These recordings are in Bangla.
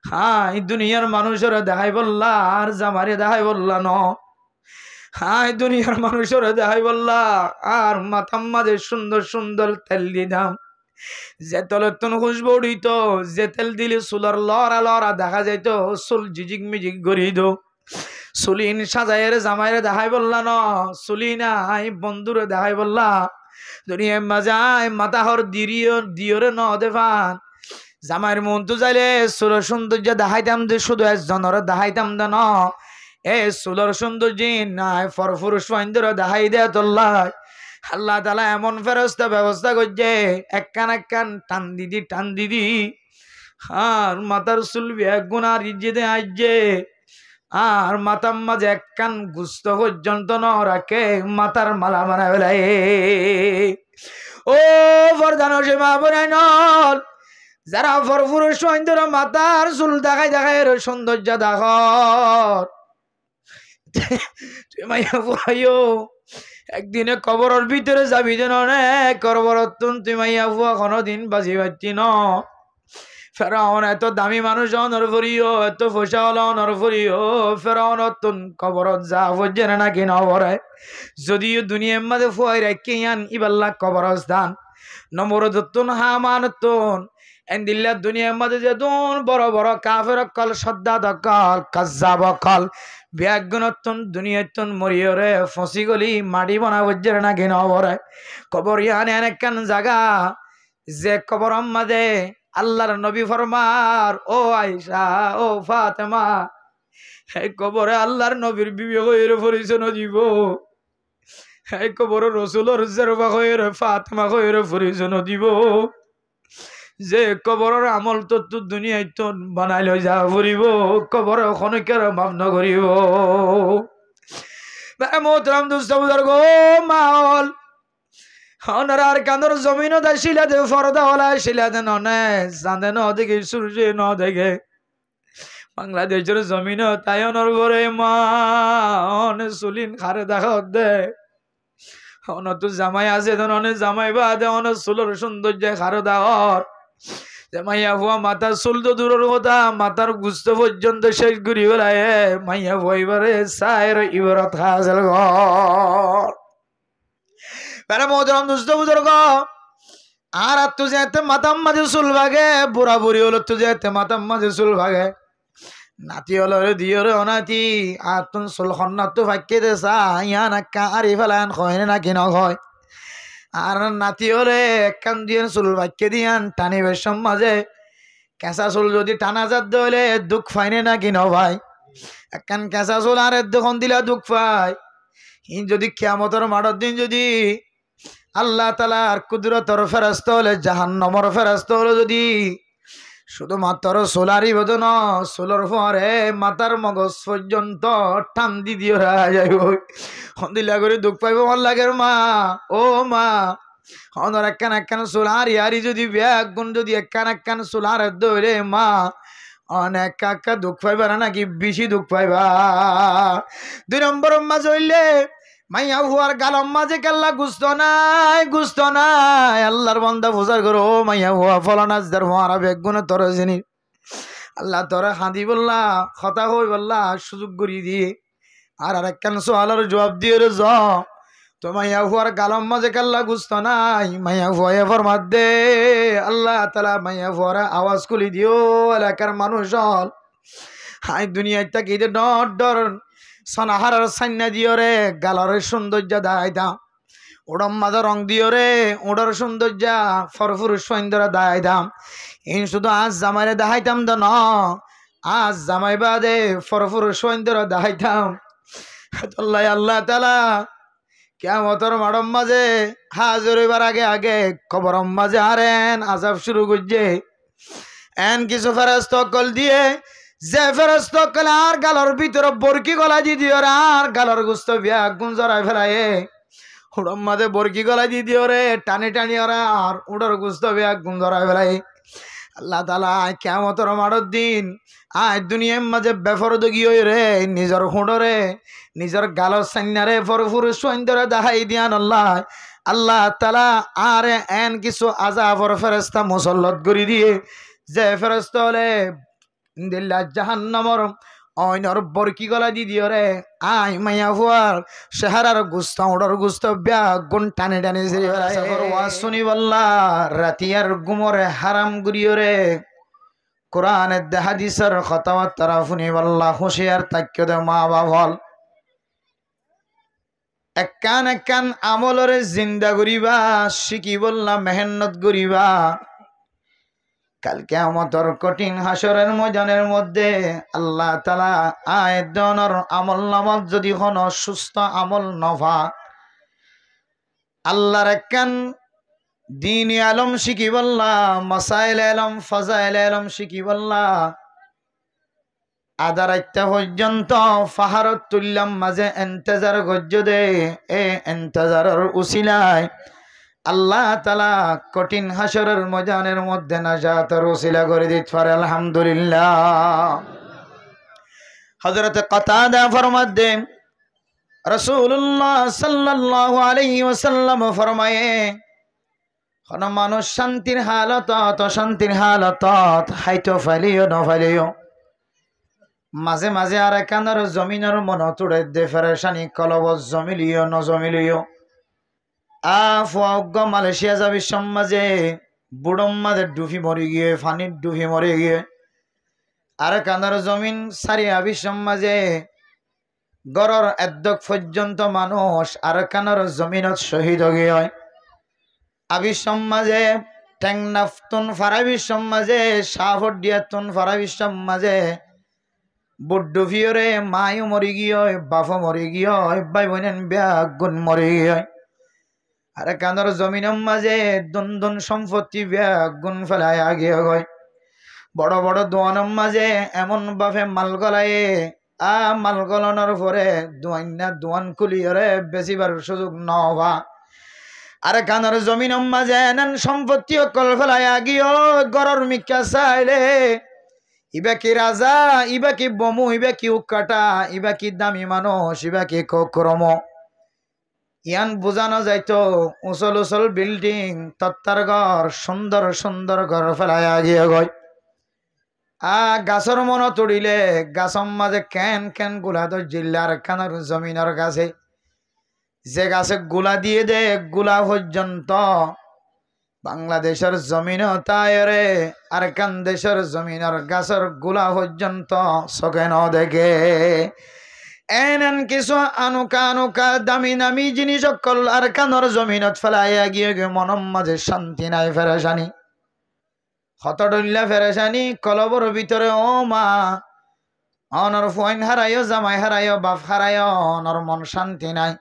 হ্যাঁ এই দুনিয়ার মানুষেরা দেখাই বললা আর জামারে দেখাই বললা ন। হ্যাঁ এই দুনিয়ার মানুষেরা দেখাই বললা আর মাথার মাঝে সুন্দর সুন্দর তেল দিতাম, যে তেলের তুন খুশবু উড়িত, যে তেল দিলে চুলার লড়া লড়া দেখা যাইতো, চুল জিজিক মিজিক গড়িত। সুলিন সাজাইয়ের জামাইরে দেখাই বললা ন, সুলি নাই বন্ধুরে দেখাই বললা। দুনিয়ায় মাজায় মাতাহর দিয়রে ন দেফান জামাইয়ের মন তো যাইলে সুর সৌন্দর্য দেখাইতাম যে শুধু একজনের দেখাইতাম দে ন, এ সুলর সৌন্দর্য নাই ফরফুরুষ ফাইন্দর দেখাই দেয়া তোল্লাই। আল্লাহ তালা এমন ফেরস্তা ব্যবস্থা করছে, একখান টান দিদি আর মাথার চুল এক গুণার ইজ্জতে আইজে, আর মাথার মাঝে একখান গুস্ত পর্যন্ত ন রাখে মাথার মালা বানা বেলায়। ও ফরদানো সে মা বোনাই নল, যারা ফরফুরুষ ফাইন্দর মাথার চুল দেখাই দেখাই সৌন্দর্য দেখ, তুই মাইয়া ফুয়াইও একদিনে কবরের ভিতরে যাবি যেন অনেক করবরতুন তুই মাইয়া ফুয়া কোনোদিন বাজি পাচ্ছি ন। ফেরাউন এত দামি মানুষ অনরফরিও, এত ফসাওয়ালা অনরফরিও, ফেরাউন তুন কবরত যা ফজেন নাকি নবরে, যদিও দুনিয়ার মাঝে ফুয়াই রেখে ইয়ান ইবাল্লা কবরস্থান নমরদতুন হামানতুন এন্দিল্লা দুনিয়ার মাঝে যে দুন বড় বড় কাফের কল সদ্দা দকল কাজ্জাব কল ব্যাগুনতুন দুনিয়াতুন মরিয়রে ফসি গলি মাটি বনা ফজেন নাকি নবরে। কবর ইয়ান এনেকান জায়গা যে কবর মাঝে আল্লাহর নবী ফরমার, ও আয়েশা ও ফাতেমা, এই কবরে আল্লাহর নবীর বিবে হয়ে পরিচয় দিব, এই কবরে রসুলের জেরবা হয়ে ফাতেমা হয়ে পরিচয় দিব, যে কবরের আমল তো দুনিয়ায় তো বানাই লৈ যা ফুরিব, কবর খনিকের মাপ নকরিব। মোহতরম দুস্থ বুজুর্গ মাল অনার কান্দর জমিনও দা শিলা দে ফরদা হলা শিলা দে ননে চাঁদে ন দেখে সূর্য ন দেখে বাংলাদেশের জমিন তাই অনর করে মা অনে সুলিন খারে দেখা দে অন তো জামাই আছে অনে জামাই বা দে অনে চুলোর সৌন্দর্য খারো দাহর মাইয়া ভুয়া মাথার চুল তো দূরের কথা মাথার গুস্ত পর্যন্ত শেষ ঘুরি বেলায় মাইয়া ভুয়া এবারে সায়ের ইবারত হাজেল ঘর। প্যারা মোহতরম দুস্থ বুজুর্গ আর তুই যেতে মাথার মাঝে চুল ভাগে, বুড়া বুড়ি হলো তুই যেতে মাথার মাঝে চুল ভাগে, নাতি হলো রে দিও রে অনাতি আর তুন চুল খন্না তো ভাগ্যে দে চা ইয়া নাক্কা আরি ফেলান হয় নাকি নয়, আর নাতি হলে একখান দিয়ে চুল ভাগ্যে দিয়ান টানিবের মাঝে কেঁচা চুল যদি টানা যাত হলে দুঃখ পাইনে নাকি ন ভাই, একখান কেঁচা চুল আর দোকান দিলে দুঃখ পায়। ই যদি কিয়ামতের মাঠের দিন যদি আল্লাহ তাআলার কুদরতের ফেরেশতা হলে জাহান্নামের ফেরেশতা হলে যদি শুধুমাত্র সোলারি বদন সোলার পরে মাথার মগজ পর্যন্ত টান দি দিয়ে যাইব, দিলা করে দুঃখ পাইব ভাল লাগের মা ও মা অনর একখান সোলার ইয়ারি যদি ব্যাগ গুণ যদি একখান সোলার ধরে মা অনেক কাকা দুঃখ পাইবা নাকি বেশি দুঃখ পাইবা। 2 নম্বর মাঝ হইলে মাইয়া ভুয়ার গালম মাঝে কাল্লা গুস্ত নাই আল্লাহর বান্দা বুঝার করো মাইয়া ভুয়া ফলানাজদার ভুয়ারা বেগুনে তোর জিনিস আল্লাহ তোরা হাঁদি বললা কথা হই বললা সুযোগ করি দিয়ে আর একখান সোয়ালার জবাব দিয়ে রে তো মাইয়া ভুয়ার গালম মাঝে কাল্লা গুস্ত নাই মাইয়া ভুয়া ফরমাত দে আল্লাহ তালা মাইয়া ভুয়ারা আওয়াজ খুলি দিও এলাকার মানুষ হল হাই দুনিয়ায় তাকে ডর ডর সনাহারের সান্না দিও রে গালর সৌন্দর্য দায় দাও ওড়ম মাঝে রং দিও রে ওড়ার সৌন্দর্য ফরফুরুষ সৌন্দর্য দায় দাম এই শুধু আজ জামাইরে দেখাইতাম তো ন আজ জামাই বাদে ফরফুরুষ সৌন্দর্য দেখাইতাম আল্লাহ আল্লাহ তালা কিয়ামতের মাঠের মাঝে হাজির হইবার আগে আগে কবরের মাঝে আরেন আযাব শুরু করছে এন কিছু ফেরেশতা কল দিয়ে যে ফেরেশতা কল আর গালর ভিতরে বরকি গলা দি দিও রে আর গালর গুস্ত বিয়া গুণ জড়াই ফেলায় উড়ম মাঝে বরকি গলা দি দিও রে টানি টানি ওরা আর উড়র গুস্ত বিয়া গুণ জড়াই ফেলায়। আল্লাহ তাআলা কিয়ামতের মাঠের দিন আয় দুনিয়ার মাঝে বেফরদগি হই রে নিজের হুঁড়রে নিজের গালর সান্নারে ফরফুরুষ সৌন্দর্য দেখাই দিয়ান আল্লাহ তাআলা আর এন কিছু আযাবর ফেরেশতা মুসল্লত করি দিয়ে যে ফেরেশতা হলে ইন্দিল্লা জাহান্নামর অইনর বরকি গলা দি দিও রে আই মাইয়া ফুয়ার শেহারার গুস্ত ওড়র গুস্ত ব্যাগ গুণ টানে টানে শুনি বল্লা রাতিয়ার গুমরে হারাম গুরিও রে কোরআনের হাদিসের কথাবার্তা শুনি বল্লা হুঁশিয়ার তাক্য দে মা বাবল একখান আমলরে জিন্দা করিবা শিকি বললা মেহনত করিবা কাল কিয়ামতের কঠিন হাসরের ময়দানের মধ্যে আল্লাহ তাআলা আয়দনর আমল নামাজ যদি হন সুস্থ আমল নভা আল্লাহর একখান দ্বীনি আলম শিকি বললা মাসাইল আলম ফাজাইল আলম শিকি বললা আধা রাইতা পর্যন্ত পাহাড়ত তুললাম মাঝে এন্তেজার গজ্জ দে এ এন্তেজারের উসিলায় আল্লাহ তাআলা কঠিন হাসরের ময়দানের মধ্যে নাজাতের উসিলা করে দিতে পারে আলহামদুলিল্লাহ। হযরত কাতাদা ফরমাতে রাসূলুল্লাহ সাল্লাল্লাহু আলাইহি ওয়াসাল্লাম ফরমায়ে কোন মানুষ শান্তির হালত অশান্তির হালত হাইতো ফালিও ন ফালিও মাঝে মাঝে আর কানার জমিনের মন তুড়ে দে ফেরেশানি কলব জমিলিও ন জমিলিও আফওয়াগ মালয়েশিয়া যাবি সমাজে বুড়ম মাঝে ডুফি মরে গিয়ে ফানির ডুফি মরে গিয়ে আর কানার জমিন সারি আবি সমাজে গড়র এদ্দক পর্যন্ত মানুষ আর কানার জমিনত শহীদ গিয়ে আবি সমাজে টেংনাফতুন ফারাবি সমাজে সাফর দিয়াতুন ফারাবি সমাজে বুড্ডু ফিয়রে মায়ও মরি গিয়ে বাপ মরি গিয়ে ভাই বোনেন ব্যাগ গুণ মরি গিয়ে আর কান্দর জমিনের মাঝে দুন সম্পত্তি ব্যাগ গুণ ফেলায় গিয়ে গয় বড় বড় দোয়ানের মাঝে এমন বাপে মাল গলায় মাল গলানোর পরে দোয়ান খুলিয়রে বেশিবার সুযোগ নবা আর কান্দর জমিনের মাঝে এমন সম্পত্তি কল ফেলায় গিয়ে গড়র মিকা চাইলে ইবা কি রাজা ইবা কি বমু ইবা কি উকাটা ইবা কি দামি মানুষ ইবা কি ক্রম ইয়ান বোঝানো যাইতো উচল উচল বিল্ডিং তত্তার ঘর সুন্দর সুন্দর ঘর ফেলাইয়া গিয়ে গয় গাছর মন তুড়িলে গাছর মাঝে কেন কেন গুলা তো জিল্লার খানার জমিনের গাছে যে গাছে গুলা দিয়ে দে গুলা পর্যন্ত বাংলাদেশের জমিন তায়রে আর কান দেশের জমিনের গাছের গুলা পর্যন্ত চোখে ন দেখে এন কিছু আনুকা আনুকা দামি দামি জিনিস সকল আর কানর জমিনত ফেলাইয়া গিয়ে মনম মাঝে শান্তি নাই ফেরেশানি হতডল্লা ফেরেশানি কলবর ভিতরে ও মা অনর ফোন হারাইও জামাই হারাইও বাপ হারাইও অনর মন শান্তি নাই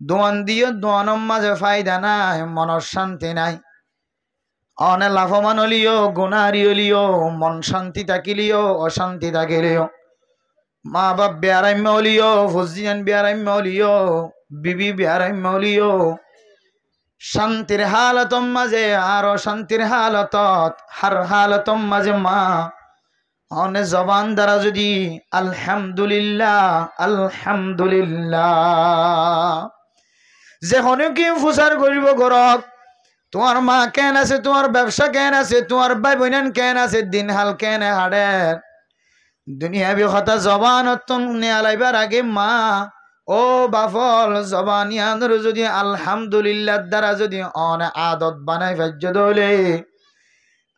দোয়ান দিও দোয়ানোর মাঝে ফায়দা নাই মনের শান্তি নাই অনে লাভবান হলিও গুণারি হলিও মন শান্তি থাকিলিও অশান্তি থাকিলিও মা বাপ বেয়ারাম্য হলিও ফজিয়ান বেয়ারাম্য হলিও বিবি বেয়ারাম্য হলিও শান্তির হালতম মাঝে আর অশান্তির হালত হার হালতম মাঝে মা অনে জবান দ্বারা যদি আলহামদুলিল্লাহ আলহামদুলিল্লাহ যে হনুকি ফুসার করিব গরক তোমার মা কেন আছে তোমার ব্যবসা কেন আছে তোমার ভাই বোন কেন আছে দিন হাল কেন হাড়ে দুনিয়া কথা জবান আলাইবার আগে মা ও বাফল জবানিয়ানোর যদি আলহামদুলিল্লাহ দ্বারা যদি অন আদত বানাই ভাজ্য দলে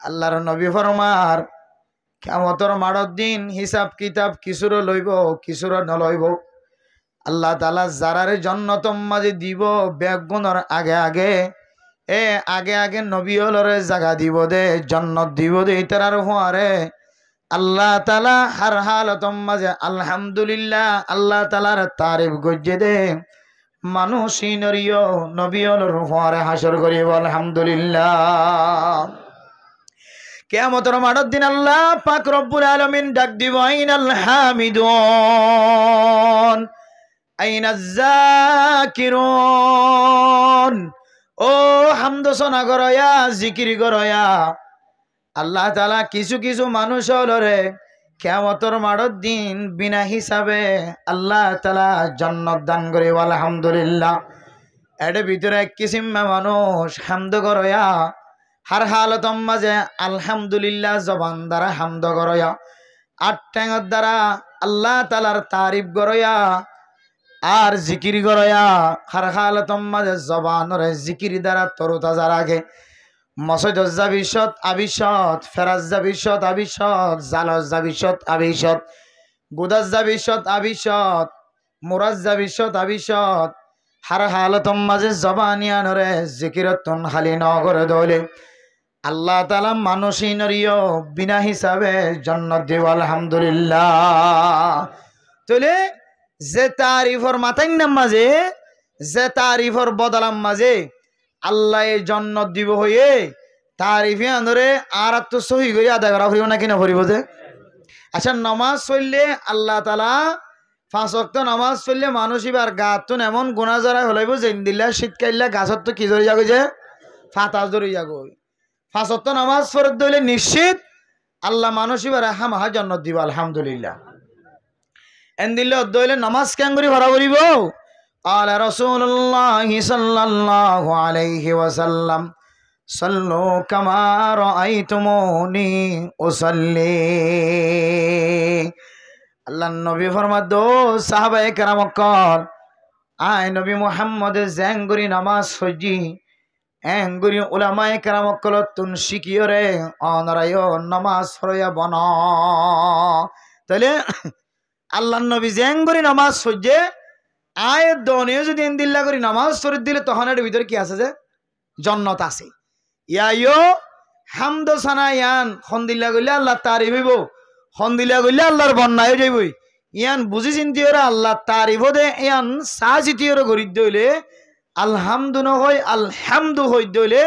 আল্লাহর নবী ফরমার কিয়ামতের মাড়র দিন হিসাব কিতাব কিছুর লইব কিছুর নলইব আল্লাহ তাআলা যারারে জান্নাতম মাঝে দিব বেগুনের আগে আগে আগে আগে নবী হলরে জায়গা দিব দে জান্নাত দিব দে তারার হওয়ারে আল্লাহ তাআলা হার হালতম মাঝে আলহামদুলিল্লাহ আল্লাহ তাআলার তারিফ গজ্জে দে মানুষই নরিও নবী হলর হওয়ারে হাসর করিব আলহামদুলিল্লাহ। কিয়ামতের মাঠের দিন আল্লাহ পাক রব্বুল আলামিন ডাক দিব আইনাল হামিদুন আইনাজ যাকিরুন ও হামদ সনা গরয়া জিকির গরয়া আল্লাহ তাআলা কিছু কিছু মানুষ হলরে কিয়ামতের মাঠের দিন বিনা হিসাবে আল্লাহ তাআলা জান্নাত দান করে আলহামদুলিল্লাহ। এর ভিতরে এক কিসিম মানুষ হামদ গরয়া হার হালতম মাঝে আলহামদুলিল্লাহ জবান দ্বারা হামদ গরয়া, আট ঠ্যাঙর দ্বারা আল্লাহ তালার তারিফ গরয়া আর জিকির গরয়া। হার হালতম মাঝে জবানরে জিকির দ্বারা তরুতাজা রাখে। মসজিদ যাবিশত আবিশত, ফেরাজ যাবিশত আবিশত, জালজ যাবিশত আবিশত, গুদাস যাবিশত আবিশত, মুরাজ যাবিশত আবিশত। হার হালতম মাঝে জবানিয়ানরে জিকিরতুন খালি নগর দলে আল্লাহ তাআলা মানুষই নরিও বিনা হিসাবে জান্নাত দিব আলহামদুলিল্লাহ। তাহলে যে তারিফর মাথায় নাম মাঝে, যে তারিফর বদলাম মাঝে আল্লাহ জান্নাত দিব হয়ে তারিফে আনরে আর তো সহি করে আদায় করা হইব নাকি না হইব যে। আচ্ছা, নামাজ পড়লে আল্লাহ তাআলা 5 ওয়াক্ত নামাজ পড়লে মানুষ এবার গাত এমন গুনাহ জড়াই হলাইব যে দিল্লা শীতকাইলা গাছত তো কি ধরে যাবে যে ফাতা ধরে যাবো। 5 ওয়াক্ত নামাজ পড়ে দইলে নিশ্চিত আল্লাহ মানুষ এবার হামাহা জান্নাত দিব আলহামদুলিল্লাহ। এন দিলে দইলে নামাজ কেন করে ভরা করিব। আলা রাসূলুল্লাহ সাল্লাল্লাহু আলাইহি ওয়াসাল্লাম সাল্লু কামা রাআইতুমুনি উসাল্লি। আল্লাহ নবী ফরমাদ সাহাবায়ে কেরাম কল আয় নবী মুহাম্মদ জেঙ্গুরি নামাজ ফজি এঙ্গুরি উলামায়ে কেরাম কল তুন শিকিয়রে অনরায় নামাজ ফরয়া বন। তাহলে আল্লাহ নবী জেঙ্গুরি নামাজ ফজে আয় দনে যদি এন্দিল্লা করি নামাজ ফরদ দিলে তখন এর ভিতরে কি আছে যে জান্নাত আছে। ইয়াইও হামদ সানা ইয়ান খন্দিল্লা কইলে আল্লাহ তারিফ হইব, খন্দিল্লা কইলে আল্লাহর বন্যায় যাইবই। ইয়ান বুঝি চিন্তি ওরা আল্লাহ তারিফ দে ইয়ান সাহ চিতি ওরা গরিব দইলে আলহামদু নহয় আলহামদু হই দইলে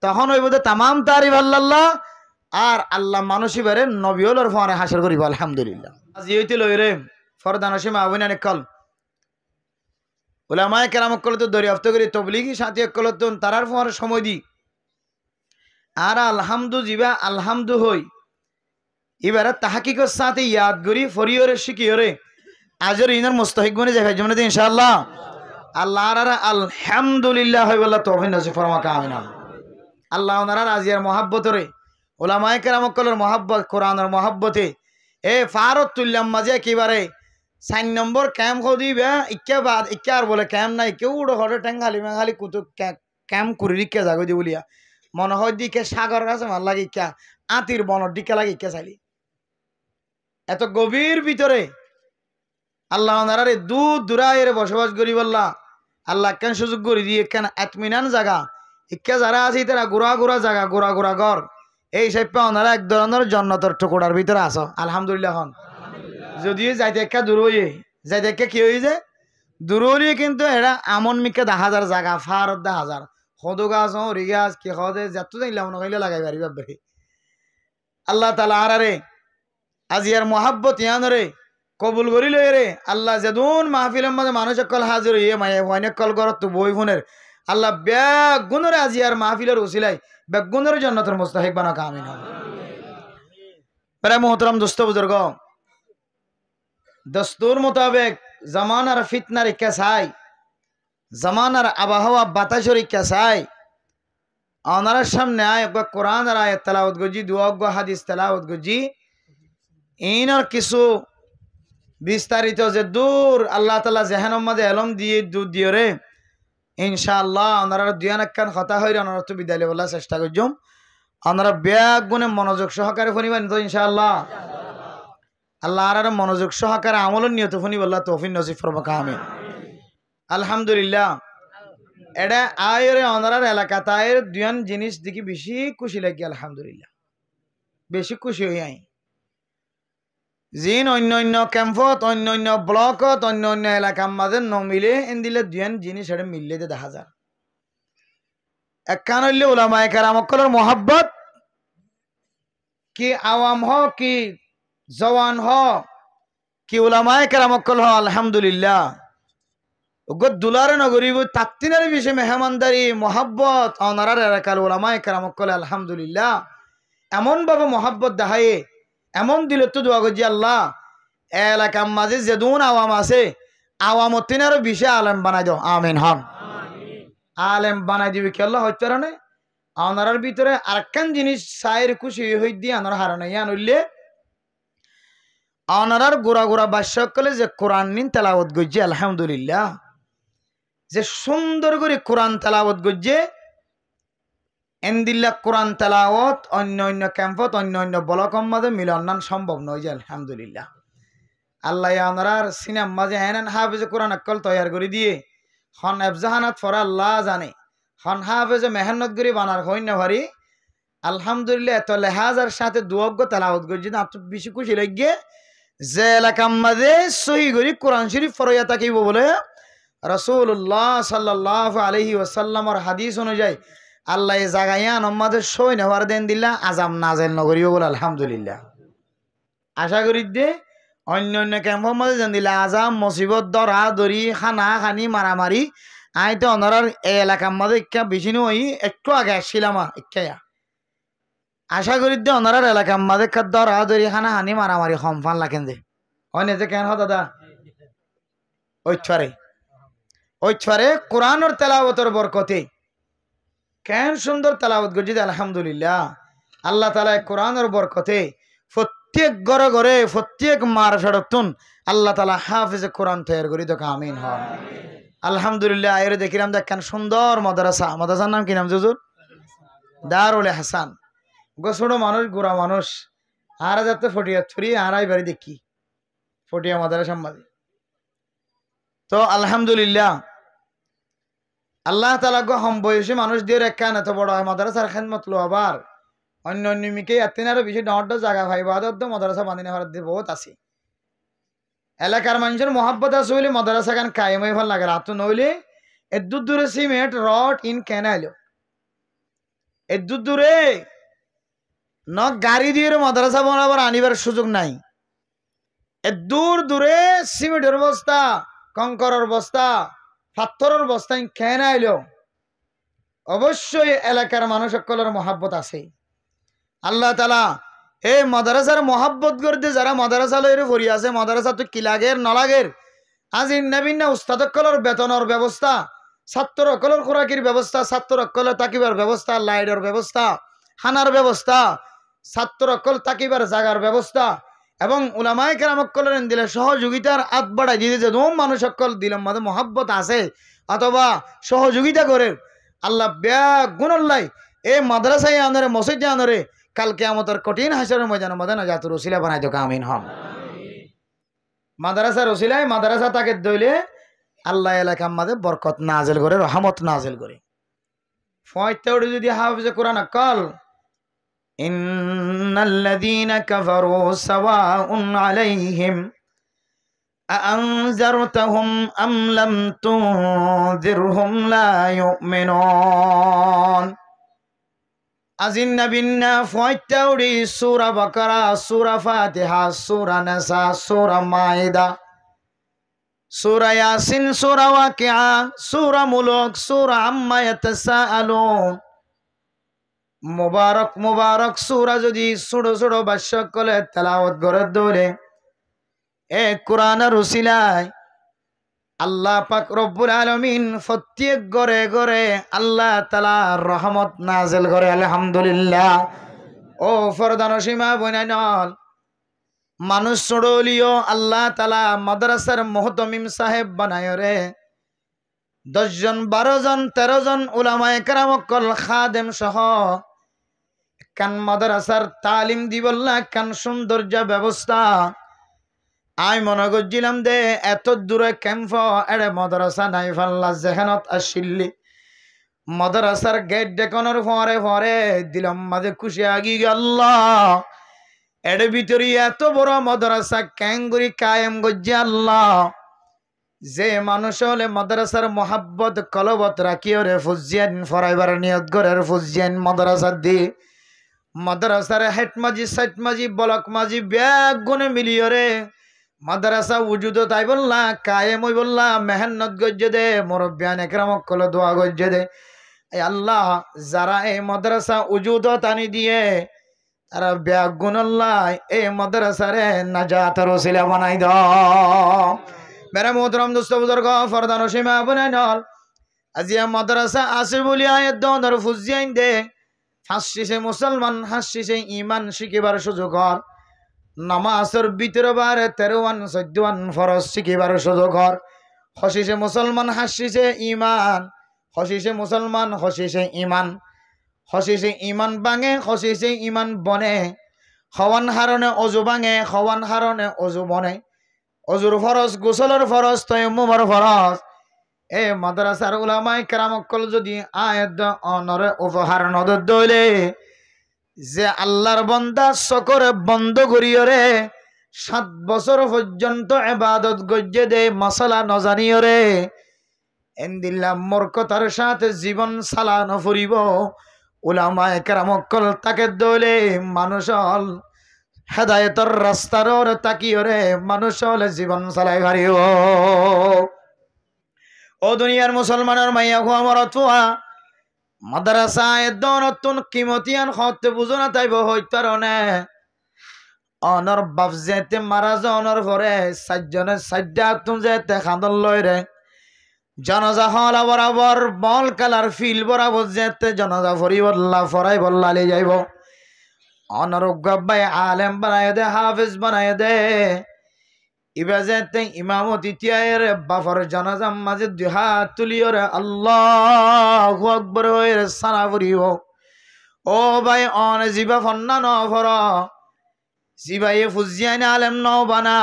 তখন হইব দে তামাম তারিফ আল্লাহ। আর আল্লাহ মানুষই বারে নবীওলর ফরে হাসর করিব আলহামদুলিল্লাহ। আজ ইইতে লইরে ফরদানসে মাহবুনানে কল উলামায়ে কেরাম কল তো দরিয়াফত করি তবলিগি সাথী কল তো তারার ফরে সময় দি আর আলহামদু জিবা আলহামদু হই এবারে তাহাকিকর সাথে ইয়াদ করি ফরিয়রে শিকিয়রে আজর ইনার মুস্তাহিক বনে যাবে যেমন ইনশাআল্লাহ। আল্লাহ আর আলহামদুলিল্লাহ হয় বলা তৌফিক নসিব ফরমাকা আমিন। আল্লাহ ওনারা আজিয়ার মহাব্বতরে উলামায়ে কেরাম কলের মহাব্বত কোরআনের মহাব্বতে এ ফারত তুল্লাম মাঝে একেবারে 4 নম্বর ক্যাম্প হো দিবে ইক্কা বাদ ইক্কা আর বলে ক্যাম্প নাই কেউ উড়ো হরে টেঙ্গালি মেঘালি কুতু ক্যাম্প করে রিক্কা জাগো দি বলিয়া মনে হয় দিকে সাগর আছে ভাল লাগে ইক্কা আতির বনর দিকে লাগে ইক্কা চাইলি এত গভীর ভিতরে আল্লাহ ওনারে দূর দূরায়ের বসবাস করি বললা আল্লাহ কেন সুযোগ করে দিয়ে কেন এতমিনান জায়গা ইক্কা যারা আছে তারা গোড়া গোড়া জায়গা গোড়া গোড়া ঘর এই সাইপা ওনারা এক ধরনের জন্নতর টুকুরার ভিতরে আসো আলহামদুলিল্লাহ। হন যদিও যাইতে একটা দূর হইয়ে যাইতে একটা কি হয়ে যায় দূর হইয়ে কিন্তু এরা আমন মিকে 10,000 জায়গা ফারত 10,000 সদু গাছ হরি গাছ কি খদে যত যাইলাম নখাইলে লাগাই পারি বাবরে আল্লাহ তাআলা আরারে আজিয়ার মোহাব্বত ইয়ানরে কবুল করি লই রে আল্লাহ যেদুন মাহফিলের মাঝে মানুষ কল হাজির হইয়ে মায়ে অনেক কল করত তো বই ফোনের আল্লাহ ব্যাগ গুণরে আজিয়ার মাহফিলের উসিলাই ব্যাগ গুণের জান্নাতের মুস্তাহিক বানাকা আমিন। প্রায় মোহতরম দোস্ত বুজুর্গ দস্তুর মোতাবেক জামানার ফিতনার ইচ্ছা চাই জামানার আবহাওয়া বাতাসের ইচ্ছা চাই ওনার সামনে আয় কোরআন আর আয়াত তেলাওয়াত গজি দুয়া হাদিস তেলাওয়াত গজি ইনার কিছু বিস্তারিত যে দূর আল্লাহ তাআলা জেহেনের মাঝে এলম দিয়ে দূর দিয়ে রে ইনশাআল্লাহ ওনারা দুয়ানাক্কান কথা হইরে ওনারা তো বিদায় বলার চেষ্টা করছুম ওনারা ব্যাগ গুণে মনোযোগ সহকারে ফোনিবেন তো ইনশাআল্লাহ। আল্লাহ আর মনোযোগ সহকারে আমলের নিয়ত ফোনি বললা তৌফিক নসিব ফরমাকা আমিন। আলহামদুলিল্লাহ এটা আয়ের ওনারার এলাকা তায়ের দুয়ান জিনিস দেখি বেশি খুশি লাগি আলহামদুলিল্লাহ বেশি খুশি হই আই জিন অন্য অন্য ক্যাম্পত অন্য অন্য ব্লকত অন্য অন্য এলাকার মাঝে নমিলে এন দিলে দুয়ান জিনিস এটা মিললে দেখা যায় একখান হইলে উলামায়ে কেরাম কলের মোহাব্বত কি আওয়াম হ কি জওয়ান হ কি উলামায়ে কেরাম কল হ আলহামদুলিল্লাহ দুলারে নগরীব তাত্তিনার বিষয়ে মেহমানদারি মোহাব্বত অনারার এলাকার উলামায়ে কেরাম কল আলহামদুলিল্লাহ এমন ভাবে মোহাব্বত দেখায়ে এমন দিলে তো দোয়া করছি আল্লাহ এলাকার মাঝে যেদুন আওয়াম আছে আওয়ামতিনারও বিষয়ে আলেম বানাই দাও আমিন। হন আলেম বানাই দিবি কি আল্লাহ হইতে রানে আনারার ভিতরে আরেকখান জিনিস সাইর খুশি হই দিয়ে আনার হারানো আনলে আনারার গোড়া গোড়া বাদশাহকলে যে কোরআন নিন তেলাওয়াত গজ্জে আলহামদুলিল্লাহ যে সুন্দর করে কোরআন তেলাওয়াত গজ্জে এন্দিল্লা কোরআন তেলাওয়াত অন্য অন্য ক্যাম্পত অন্য অন্য বলকম মাঝে মিলন সম্ভব নয় যে আলহামদুলিল্লাহ আল্লাহ আনারার সিনেম মাঝে হেন হাফেজে কোরআন আক্কল তৈয়ার করে দিয়ে হন এফজাহানাত ফরা আল্লাহ জানে হন হাফেজে মেহনত করে বানার হই না ভারি আলহামদুলিল্লাহ এত লেহাজার সাথে দুয়জ্ঞ তেলাওয়াত গজ্জে না বেশি খুশি লাগিয়ে যে এলাকার মাঝে সহি করি কোরআন শরীফ ফরইয়া থাকিব বলে রাসূলুল্লাহ সাল্লাল্লাহু আলাইহি ওয়াসাল্লামের হাদিস অনুযায়ী আল্লাহ এই জায়গায় আমাদের সই নেওয়ার দেন দিলা আজাম নাজেল নগরীও বলে আলহামদুলিল্লাহ আশা করি দে অন্য অন্য ক্যাম্পের মাঝে জান দিলা আজাম মুসিবত দরা দরি খানা খানি মারামারি আই তো অনরার এই এলাকার মাঝে ইচ্ছা বেশি নই একটু আগে আসছিলাম ইচ্ছা আশা করি দে অনারার এলাকার মাঝে দরা দরি খানা হানি মারামারি সম্পান লাগেন যে হয় না যে কেন দাদা ঐচ্ছারে কোরআনের তেলাওয়াতের বরকতে কেন সুন্দর তেলাওয়াত গজিদ আলহামদুলিল্লাহ আল্লাহ তাআলা কোরআনের বরকতে প্রত্যেক ঘরে ঘরে প্রত্যেক মার সড়কতুন আল্লাহ তাআলা হাফেজে কোরআন তৈরি করি তো আমিন হন আলহামদুলিল্লাহ এর দেখিলাম দেখেন সুন্দর মাদ্রাসার নাম কি নাম হুজুর দারুল হাসান গোছড়ো মানুষ গোড়া মানুষ আর যাতে ফটিয়া ছুরি আড়াই বাড়ি দেখি ফটিয়া মাদ্রাসার মাঝে তো আলহামদুলিল্লাহ আল্লাহ তাআলা গো হম বয়সী মানুষ দিয়ে রেখান এত বড় হয় মাদ্রাসার খেদমত লো আবার অন্য অন্য মিকে এতিনারও বেশি ডট জায়গা ভাইব আদত মাদ্রাসা বাঁধি নেওয়ার দিয়ে বহুত আছে এলাকার মানুষের মহাব্বত আছে বলে মাদ্রাসা খান কায়েম হয়ে ভাল লাগে রাত নইলে এদূর দূরে সিমেন্ট রড ইন কেন আইলো এদূর দূরে ন গাড়ি দিয়ে মাদ্রাসা বানাবার আনিবার সুযোগ নাই দূর দূরে সিমেন্টের বস্তা কঙ্করের বস্তা পাথরের বস্তা কেন আইলো অবশ্যই এলাকার মানুষ সকলের মহাব্বত আছে আল্লাহ তাআলা এই মাদ্রাসার মহাব্বত করতে যারা মাদ্রাসা লইরে ভরি আছে মাদ্রাসা তো কি লাগের না লাগের আজ ভিন্ন উস্তাদকলের বেতনের ব্যবস্থা ছাত্র অকলের খোরাকির ব্যবস্থা ছাত্র অকলের তাকিবার ব্যবস্থা লাইটের ব্যবস্থা খানার ব্যবস্থা ছাত্র অকল তাকিবার জাগার ব্যবস্থা এবং উলামায়ে কেরাম অকলের দিলে সহযোগিতার হাত বাড়াই দিতে যে দম মানুষ অকল দিলাম মাঝে মহাব্বত আছে অথবা সহযোগিতা করে আল্লাহ ব্যাগ গুণল্লাই এই মাদ্রাসায় আনরে মসজিদে আনরে কাল কিয়ামতের কঠিন হাসরের ময়দানের মধ্যে নাজাতুর ওসিলা বানাই তো আমিন হম মাদ্রাসার ওসিলায় মাদ্রাসা তাকে দইলে আল্লাহ এলাকার মাঝে বরকত নাজেল করে রহমত নাজেল করে ফয়তাউড়ি যদি হাফেজে কোরআন কল ইন্নাল্লাযীনা কাফারু সাওয়াউন আলাইহিম আনজারতাহুম আম লাম তুনজিরহুম লা ইউমিনুন আজিন নবিন্না ফয়তাউড়ি সূরা বাকারা সূরা ফাতিহা সূরা নিসা সূরা মাইদা সূরা ইয়াসিন সূরা ওয়াকিআ সূরা মুলক সূরা আম্মা ইয়াতাসাআলুন মুবারক মুবারক সূরা যদি ছোট ছোট বাক্য কলে তেলাওয়াত করে দৌড়ে এ কোরআনের উসিলায় আল্লাহ পাক রব্বুল আলামিন প্রত্যেক ঘরে ঘরে আল্লাহ তাআলা রহমত নাযিল করে আলহামদুলিল্লাহ ও ফরদান সীমা বনাইনল মানুষ ছড়লিও আল্লাহ তাআলা মাদ্রাসার মুহতামিম সাহেব বানায় রে 10 জন 12 জন 13 জন উলামায়ে কেরাম কল খাদেম সহ কান মাদ্রাসার তালিম দিবল্লা কান সৌন্দর্য ব্যবস্থা আই মনে করছিলাম দে এত দূরে ক্যাম্প এড়ে মাদ্রাসা নাই ফাল্লা যেখানত আসিল্লি মাদ্রাসার গেট ডেকনের ফরে ফরে দিলাম মাঝে খুশি আগি আল্লাহ এর ভিতরে এত বড় মাদ্রাসা ক্যাঙ্গুরি কায়েম গজ্জি আল্লাহ যে মানুষ হলে মাদ্রাসার মোহাব্বত কলবত রাখিও রে ফুজিয়ান ফরাইবার নিয়ত গরের ফুজিয়ান মাদ্রাসা দি মাদ্রাসার হেট মাঝি সাইট মাঝি বলক মাঝি ব্যাগ গুনে মিলিও রে মাদ্রাসা উজুদ তাই বললা কায়েম হই বললা মেহনত গজ্জে দে মুরব্বিয়ান একরাম কল দোয়া গজ্জে দে এই আল্লাহ যারা এই মাদ্রাসা উজুদ তানি দিয়ে তারা ব্যাগ গুনল্লাহ এই মাদ্রাসারে নাজাতের ওসিলা বানাই দাও মেরা মোহতরম দোস্ত বুজুর্গ ফরদান সীমা বানাই নল আজিয়া মাদ্রাসা আছে বলি আয়াত দর ফুজিয়াইন দে হাসিসে মুসলমান হাসিসে ইমান শিখিবার সুযোগ হর নামাজের ভিতরে বারে 13 14 ফরজ শিখিবার সুযোগ হর হসিসে মুসলমান হাসিসে ইমান হসিসে মুসলমান হসিসে ইমান হসিসে ইমান ভাঙে হসিসে ইমান বনে হওয়ান হারণে অজু ভাঙে হওয়ান হারণে অজু বনে অজুর ফরজ গোসলের ফরজ তয়ম্মুমের ফরজ এ মাদ্রাসার উলামায়ে কেরামকল যদি আয়াত অনরে উপহার নদর দইলে যে আল্লাহর বান্দা সকরে বন্ধ করিয়রে 7 বছর পর্যন্ত ইবাদত গজ্জে দে মাসালা নজানিয়রে এন্দিল্লা মরকতার সাথে জীবন চালানো ফুরিব উলামায়ে কেরামকল তাকে দইলে মানুষ হল হেদায়েতর রাস্তার ওরে তাকিয়রে মানুষ হলে জীবন চালাই পারিব ও দুনিয়ার মুসলমানের মাইয়া খোয়া মরতুয়া মাদ্রাসায় দনতুন কিমতিয়ান হতে বুঝো না তাইব হইতারনে অনর বাপ যেতে মারা জনের পরে সাতজনের সাইডা তুম যেতে খান্দল লইরে জনজা হলা বরাবর বল কালার ফিল বরাবর যেতে জনজা ফরি বল্লা ফরাই বল্লা লে যাইব অনর গব্বাই আলেম বানায় দে হাফিজ বানায় দে ইবাজতে ইমামতি তিয়ায়ের বাফর জানাজাম মাঝে 2 হাত তুলিয়রে আল্লাহু আকবার হয়ে সানা করিব ও ভাই অন জিবা ফন্না ন ফর জিবাই ফুজিয়ান আলেম ন বানা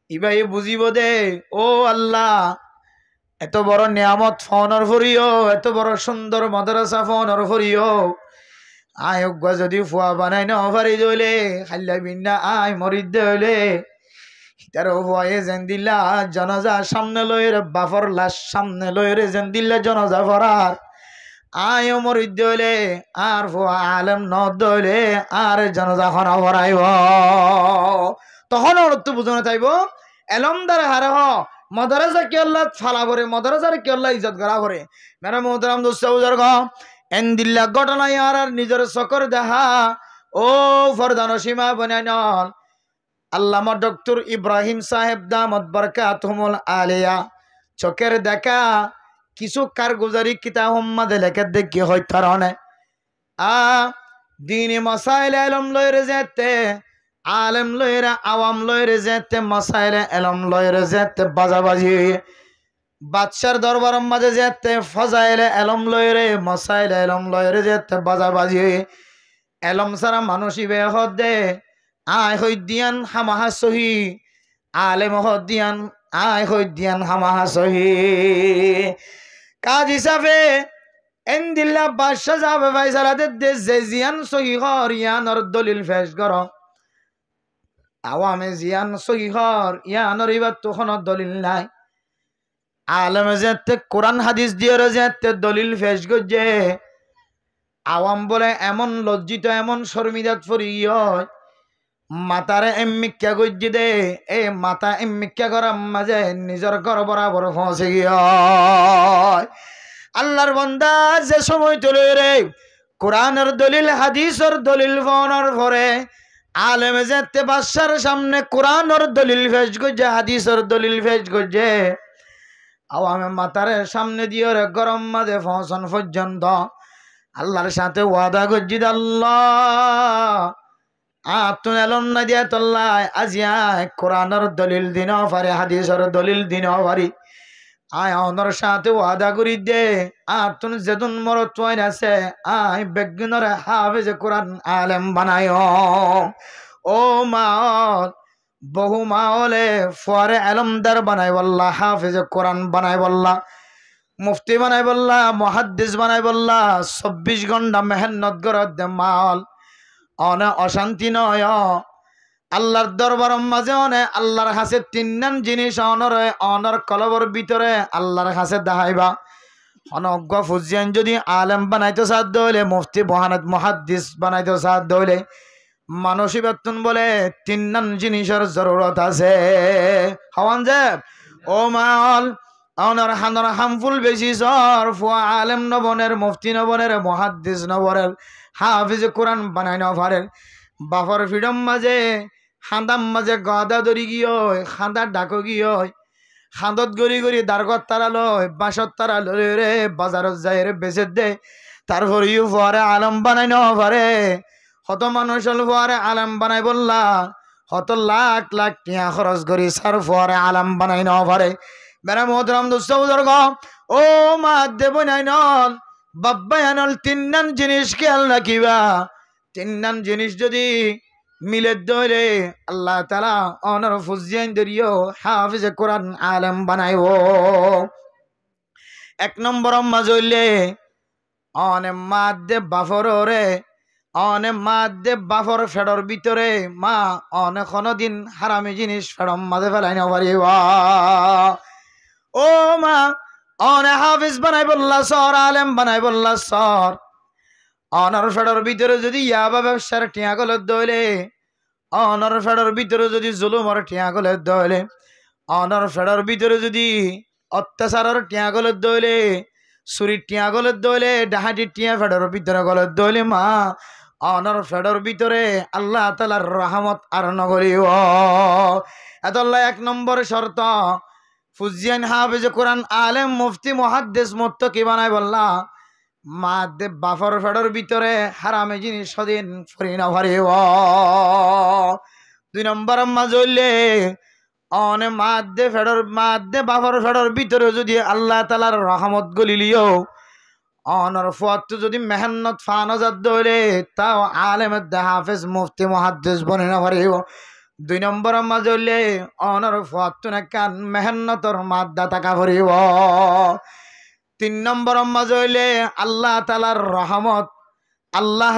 ইবাই বুঝিব দে ও আল্লাহ এত বড় নিয়ামত ফোনর ফরিও এত বড় সুন্দর মাদ্রাসা ফোনর ফরিও আয়োগ্য যদি ফুয়া বানাই ন পারি দইলে খাল্লা বিন্না আয় মরিদ দইলে তার ভয়ে জেন্দিল্লা জনজা সামনে লইরে বাফর লাশ সামনে লইরে জেন্দিল্লা জনজা ফরার আয় মরিদ দইলে আর ফুয়া আলেম ন দইলে আর জনজা খনা ফরাইব তখন অর্থ বুঝানো চাইব এলমদার হারে হ মাদ্রাসা কি আল্লাহ ফালা করে মাদ্রাসার কি আল্লাহ ইজ্জত করা করে মেরা মোহতারাম দোস্ত বুজুর্গ এন্দিল্লা ঘটনা আর নিজের চকর দেখা ও ফরদান সীমা বনাইন আল্লামা ডক্টর ইব্রাহিম সাহেব দামত বরকাতুহুল আলিয়া চোখের দেখা কিছু কারগুজারি কিতাব উম্মাদে লেখে দেখি হইতারনে দিনে মাসাইল ইলম লইরে যেতে আলেম লইরে আওয়াম লইরে যেতে মাসাইল ইলম লইরে যেতে বাজাবাজি বাদশার দরবার মাঝে যেতে ফজাইল ইলম লইরে মাসাইল ইলম লইরে যেতে বাজাবাজি ইলম সারা মানুষই বেহদ দে আয় হইদিয়ান হামাহা সহি আলেম হদিয়ান আয় হইদিয়ান হামাহা সহি কাজ হিসাবে এন্দিল্লা বাদশা যাবে ফাইসালাতে দেশ যে জিয়ান সহি হর ইয়ানর দলিল ফেস কর আওয়ামে জিয়ান সহি হর ইয়ানর ইবার তখন দলিল নাই আলেমে যেতে কোরআন হাদিস দিয়ে যেতে দলিল ফেস করছে আওয়াম বলে এমন লজ্জিত এমন শর্মিদাত ফরিয় মাতারে এমিক্যা গজ্জি দে এ মাতা এমিক্যা করার মাঝে নিজের ঘর বরাবর পৌঁছে গিয়ে আল্লাহর বান্দা যে সময় তুলে রে কোরআনের দলিল হাদিসের দলিল ফোনের পরে আলেমে যেতে বাদশার সামনে কোরআনের দলিল ফেস করছে হাদিসের দলিল ফেস করছে আওয়ামে মাতারে সামনে দিয়ে রে গরম মাঝে পৌঁছন পর্যন্ত আল্লাহর সাথে ওয়াদা গজ্জিদ আল্লাহ তুন এলম না দিয়া তল্লাই আজিয়া কোরআনের দলিল দিন পারে হাদিসের দলিল দিন পারি আয় অনর সাথে ওয়াদা করি দে তুন যেদিন মর তোয়াইন আছে আয় বেগনরে হাফেজ কোরআন আলেম বানায় ও মা বহু মা হলে ফরে এলমদার বানাই বললা হাফেজ কোরআন বানাই বললা মুফতি বানাই বললা মুহাদ্দিস বানাই বললা 24 ঘন্টা মেহনত করত দে মাল অনে অশান্তি নয় আল্লাহর দরবার মাঝে অনে আল্লাহর কাছে 3 নাম জিনিস অনর কলবর ভিতরে আল্লাহর কাছে দেখাইবা অনজ্ঞ ফুজিয়ান যদি আলেম বানাইতে সাধ্য হইলে মুফতি বহানাত মুহাদ্দিস বানাইতে সাধ্য হইলে মানসী বেতন বলে 3 নাম জিনিসের জরুরত আছে হওয়ান যে ও মাল অনর হানর হামফুল বেশি সর ফুয়া আলেম নবনের মুফতি নবনের মুহাদ্দিস নবনের হাফিজ কোরআন বানাই নভারের বাফর ফিডম মাঝে খান্দাম মাঝে গদা ধরি গিয়ে খান্দা ডাকো গিয়ে খান্দত গড়ি গড়ি দারগত তারা লয় বাঁশত তারা লয় রে বাজারত যায় রে বেচে দে তারপরেও ফুয়ারে আলম বানাই নেওয়া পারে হত মানুষ হল ফুয়ারে আলম বানাই বললা হত লাখ লাখ টিয়া খরচ করি সার ফুয়ারে আলম বানাই নেওয়া পারে বেড়া মোহতরম দোস্ত বুজুর্গ ও মা দেব নাই নল বাব্বাই আনল তিন জিনিস খেয়াল রাখিবা তিন জিনিস যদি মিলে ধরে আল্লাহ তাআলা অনর ফুজিয়ান দরিও হাফিজে কোরআন আলেম বানাইব এক নম্বর মাজলে অনে মাদে বাফরে অনে মাদে বাফর ফেডর ভিতরে মা অনে কোনদিন হারামি জিনিস ফেডম মাঝে ফেলাই না পারিবা ও মা অনে হাফিজ বানাই বললা সর আলেম বানাই বললা সর অনর ফেডর ভিতরে যদি ইয়াবা ব্যবসার টিয়া গলত দইলে অনর ফেডর ভিতরে যদি জুলুমর টিয়া গলত দইলে অনর ফেডর ভিতরে যদি অত্যাচারের টিয়া গলত দইলে চুরির টিয়া গলত দইলে ডাহাটির টিয়া ফেডর ভিতরে গলত দইলে মা অনর ফেডর ভিতরে আল্লাহ তাআলার রহমত আর নগরিও এতল্লা এক নম্বর শর্ত ফুজিয়ান হাফেজ কোরআন আলেম মুফতি মুহাদ্দিস মুত্তাকি বানাই বললা মাদে বাফর ফেডর ভিতরে হারামে জিনিস সদিন ফরি না ভরিও দুই নম্বর মাজলে অনে মাদে বাফর ফেডর ভিতরে যদি আল্লাহ তাআলার রহমত গলিলিও অনর ফুয়াত যদি মেহনত ফানজাত দইলে তাও আলেম হাফেজ মুফতি মুহাদ্দিস বনে না ভরিও দুই নম্বর মাজলে অনর ফুয়াত না কান মেহনতর মাদ্দা টাকা ভরিব তিন নম্বর মাজলে আল্লাহ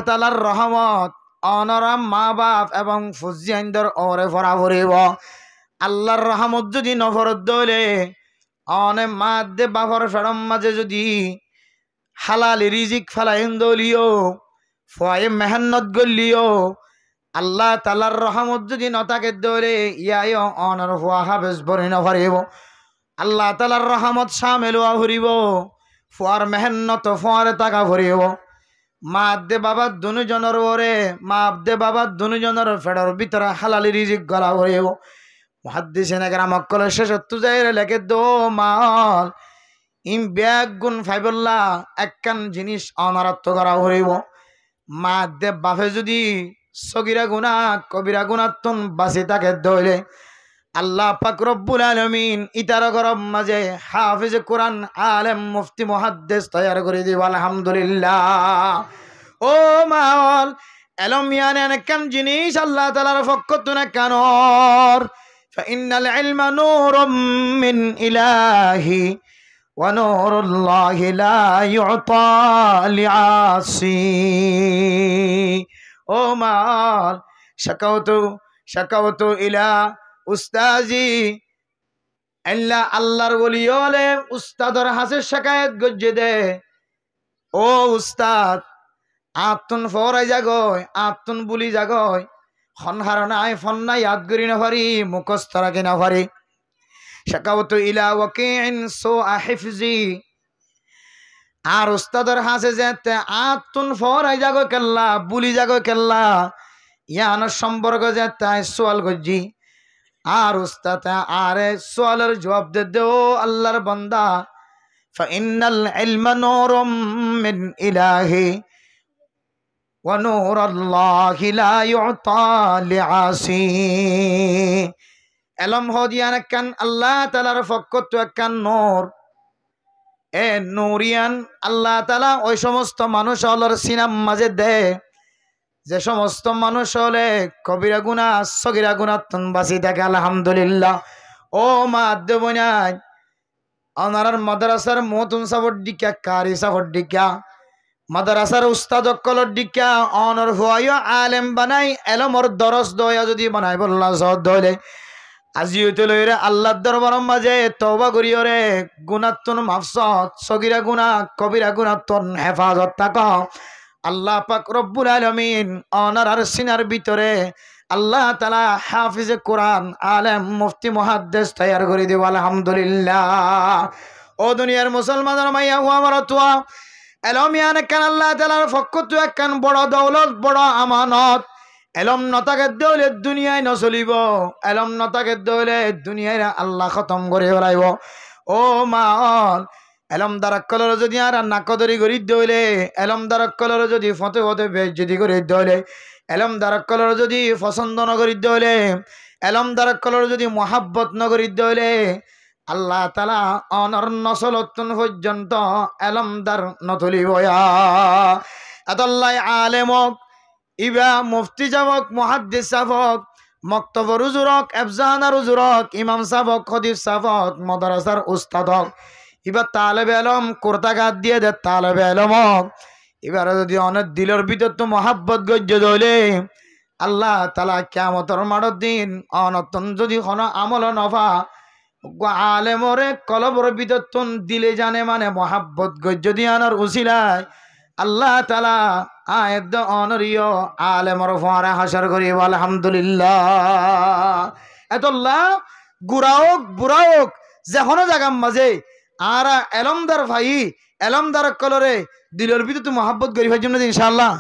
তাআলার রহমত অনরাম মা বাপ এবং ফুজিয়ানদের ওরে ভরা ভরিব আল্লাহর রহমত যদি নফরত দইলে অনে মাদে বাফর ফেরম মাঝে যদি হালাল রিজিক ফালাইন দলিও ফুয়ায়ে মেহনত গলিও আল্লাহ তাআলার রহমত যদি নতাকে দইলে ইয়াই অনর ফুয়া হাফেজ বনে না ভরিব আল্লাহ তাআলার রহমত শামিল হওয়া ভরিব ফুয়ার মেহনত ফুয়ারে টাকা ভরিব মা দে বাবা দুজনের ওরে মা দে বাবা দুজনের ফেডর ভিতরে হালালি রিজিক গলা ভরিব মুহাদ্দিসিনে কেরাম কলে শেষ তুজাইরে লেখে দো মাল ইম ব্যাগ গুণ ফাইবল্লা একখান জিনিস অনারত্ব করা ভরিব মা দে বাপে যদি সগিরা গুনাহ কবিরা গুনাহতন বাঁচি থাকে দইলে আল্লাহ পাক রব্বুল আলামিন ইতার গরম মাঝে হাফিজ কোরআন আলেম মুফতি মুহাদ্দিস তৈয়ার করে দিব আলহামদুলিল্লাহ ও মাওল এলম ইয়ানে কাম জিনিস আল্লাহ তাআলার পক্ষ থেকে কানর ফাইনাল ইলমা নূরুম মিন ইলাহি ওয়া নূরুল্লাহি লা ইউতা লিআসি ও মাওল শাকাউতু ইলা উস্তাজি আল্লাহর ওলি হলে উস্তাদর হাসে শাকায়াত গজ্জে দে ও উস্তাদ আতুন ফরাই জাগয় আতুন বুলি জাগয় খনহার নাই ফন্না ইয়াদ করি না পারি মুখস্থ রাখি না পারি শাকাউতু ইলা ওয়াকিন সো হিফজি আর উস্তাদর হাসে যেতে আতুন ফরাই জাগয় কেল্লা বুলি জাগয় কেল্লা ইয়ান সম্পর্ক যেতে সোয়াল গজ্জি আর উস্তাদ আরে সোয়ালের জবাব দে দো আল্লাহর বান্দা ফাইনাল ইলমা নূরুম মিন ইলাহি ওয়া নূরুল্লাহি লা ইউতা লিআসি এলম হদিয়ান কান আল্লাহ তাআলার পক্ষ থেকে কান নূর এ নূরিয়ান আল্লাহ তাআলা ওই সমস্ত মানুষ হলর সিনাম মাঝে দে যে সমস্ত মানুষ হলে কবিরা গুনাহ সগীরা গুনাহ তন বাঁচি থাকে আলহামদুলিল্লাহ ও মা দেবনাই অনারার মাদ্রাসার মতুন সাবর ডিকা কারি সাবর ডিকা মাদ্রাসার উস্তাদ কলর ডিকা অনর হুয়ায় আলেম বানাই এলমর দরস দয়া যদি বানাই বললা সদ দলে আজি হইতে লইরে আল্লাহর দরবারের মাঝে তওবা করিও রে গুনাহ তন মাফসত সগীরা গুনাহ কবিরা গুনাহ তন হেফাজত থাকো আল্লাহ পাক রব্বুল আলামিন অনার সিনার ভিতরে আল্লাহ তাআলা হাফিজে কোরআন আলেম মুফতি মুহাদ্দিস তৈয়ার করে দিব আলহামদুলিল্লাহ ও দুনিয়ার মুসলমানের মাইয়া ও আমার তোয়া এলম ইয়ান কান আল্লাহ তাআলার পক্ষ থেকে একখান বড় দৌলত বড় আমানত এলম নতাকে দৌলে দুনিয়ায় নচলিব এলম নতাকে দৌলে দুনিয়ায় আল্লাহ খতম করে ফেলাইব ও মাল এলম দারাক্কলর যদি আর নাকদরি করি দইলে এলম দারাক্কলর যদি ফতে ফতে বেজ্জতি করে দইলে এলম দারাক্কলর যদি পছন্দ নগরী দইলে এলম দারাক্কলর যদি মহাব্বত নগরী দইলে আল্লাহ তাআলা অনর নসলতুন পর্যন্ত এলম দার নতলি বয়া আদাল্লাহ আলেমক ইবা মুফতি যাবক মুহাদ্দিস সাবক মক্তবর উজুরক এফজানার উজুরক ইমাম সাবক খতিব সাবক মাদ্রাসার উস্তাদক এবার তালেবে আলম কোরতাঘাত দিয়ে দে তালেবে আলম এবার যদি অনেক দিলের ভিতর তো মহাব্বত গজ্য দইলে আল্লাহ তাআলা কিয়ামতের মাঠের দিন অনতন যদি কোনো আমল নফা আলেমরে কলবর ভিতর তুন দিলে জানে মানে মহাব্বত গজ্য দিয়ে আনার উসিলায় আল্লাহ তাআলা আয়াত অনরিয় আলেমর ফোয়ারা হাসর করি আলহামদুলিল্লাহ এতল্লাহ গুড়াওক বুড়াওক যেখানে জায়গার মাঝে আর এলমদার ভাই এলমদার কলরে দিলের ভিতরে তো মহাব্বত গরিবের জন্য ইনশাআল্লাহ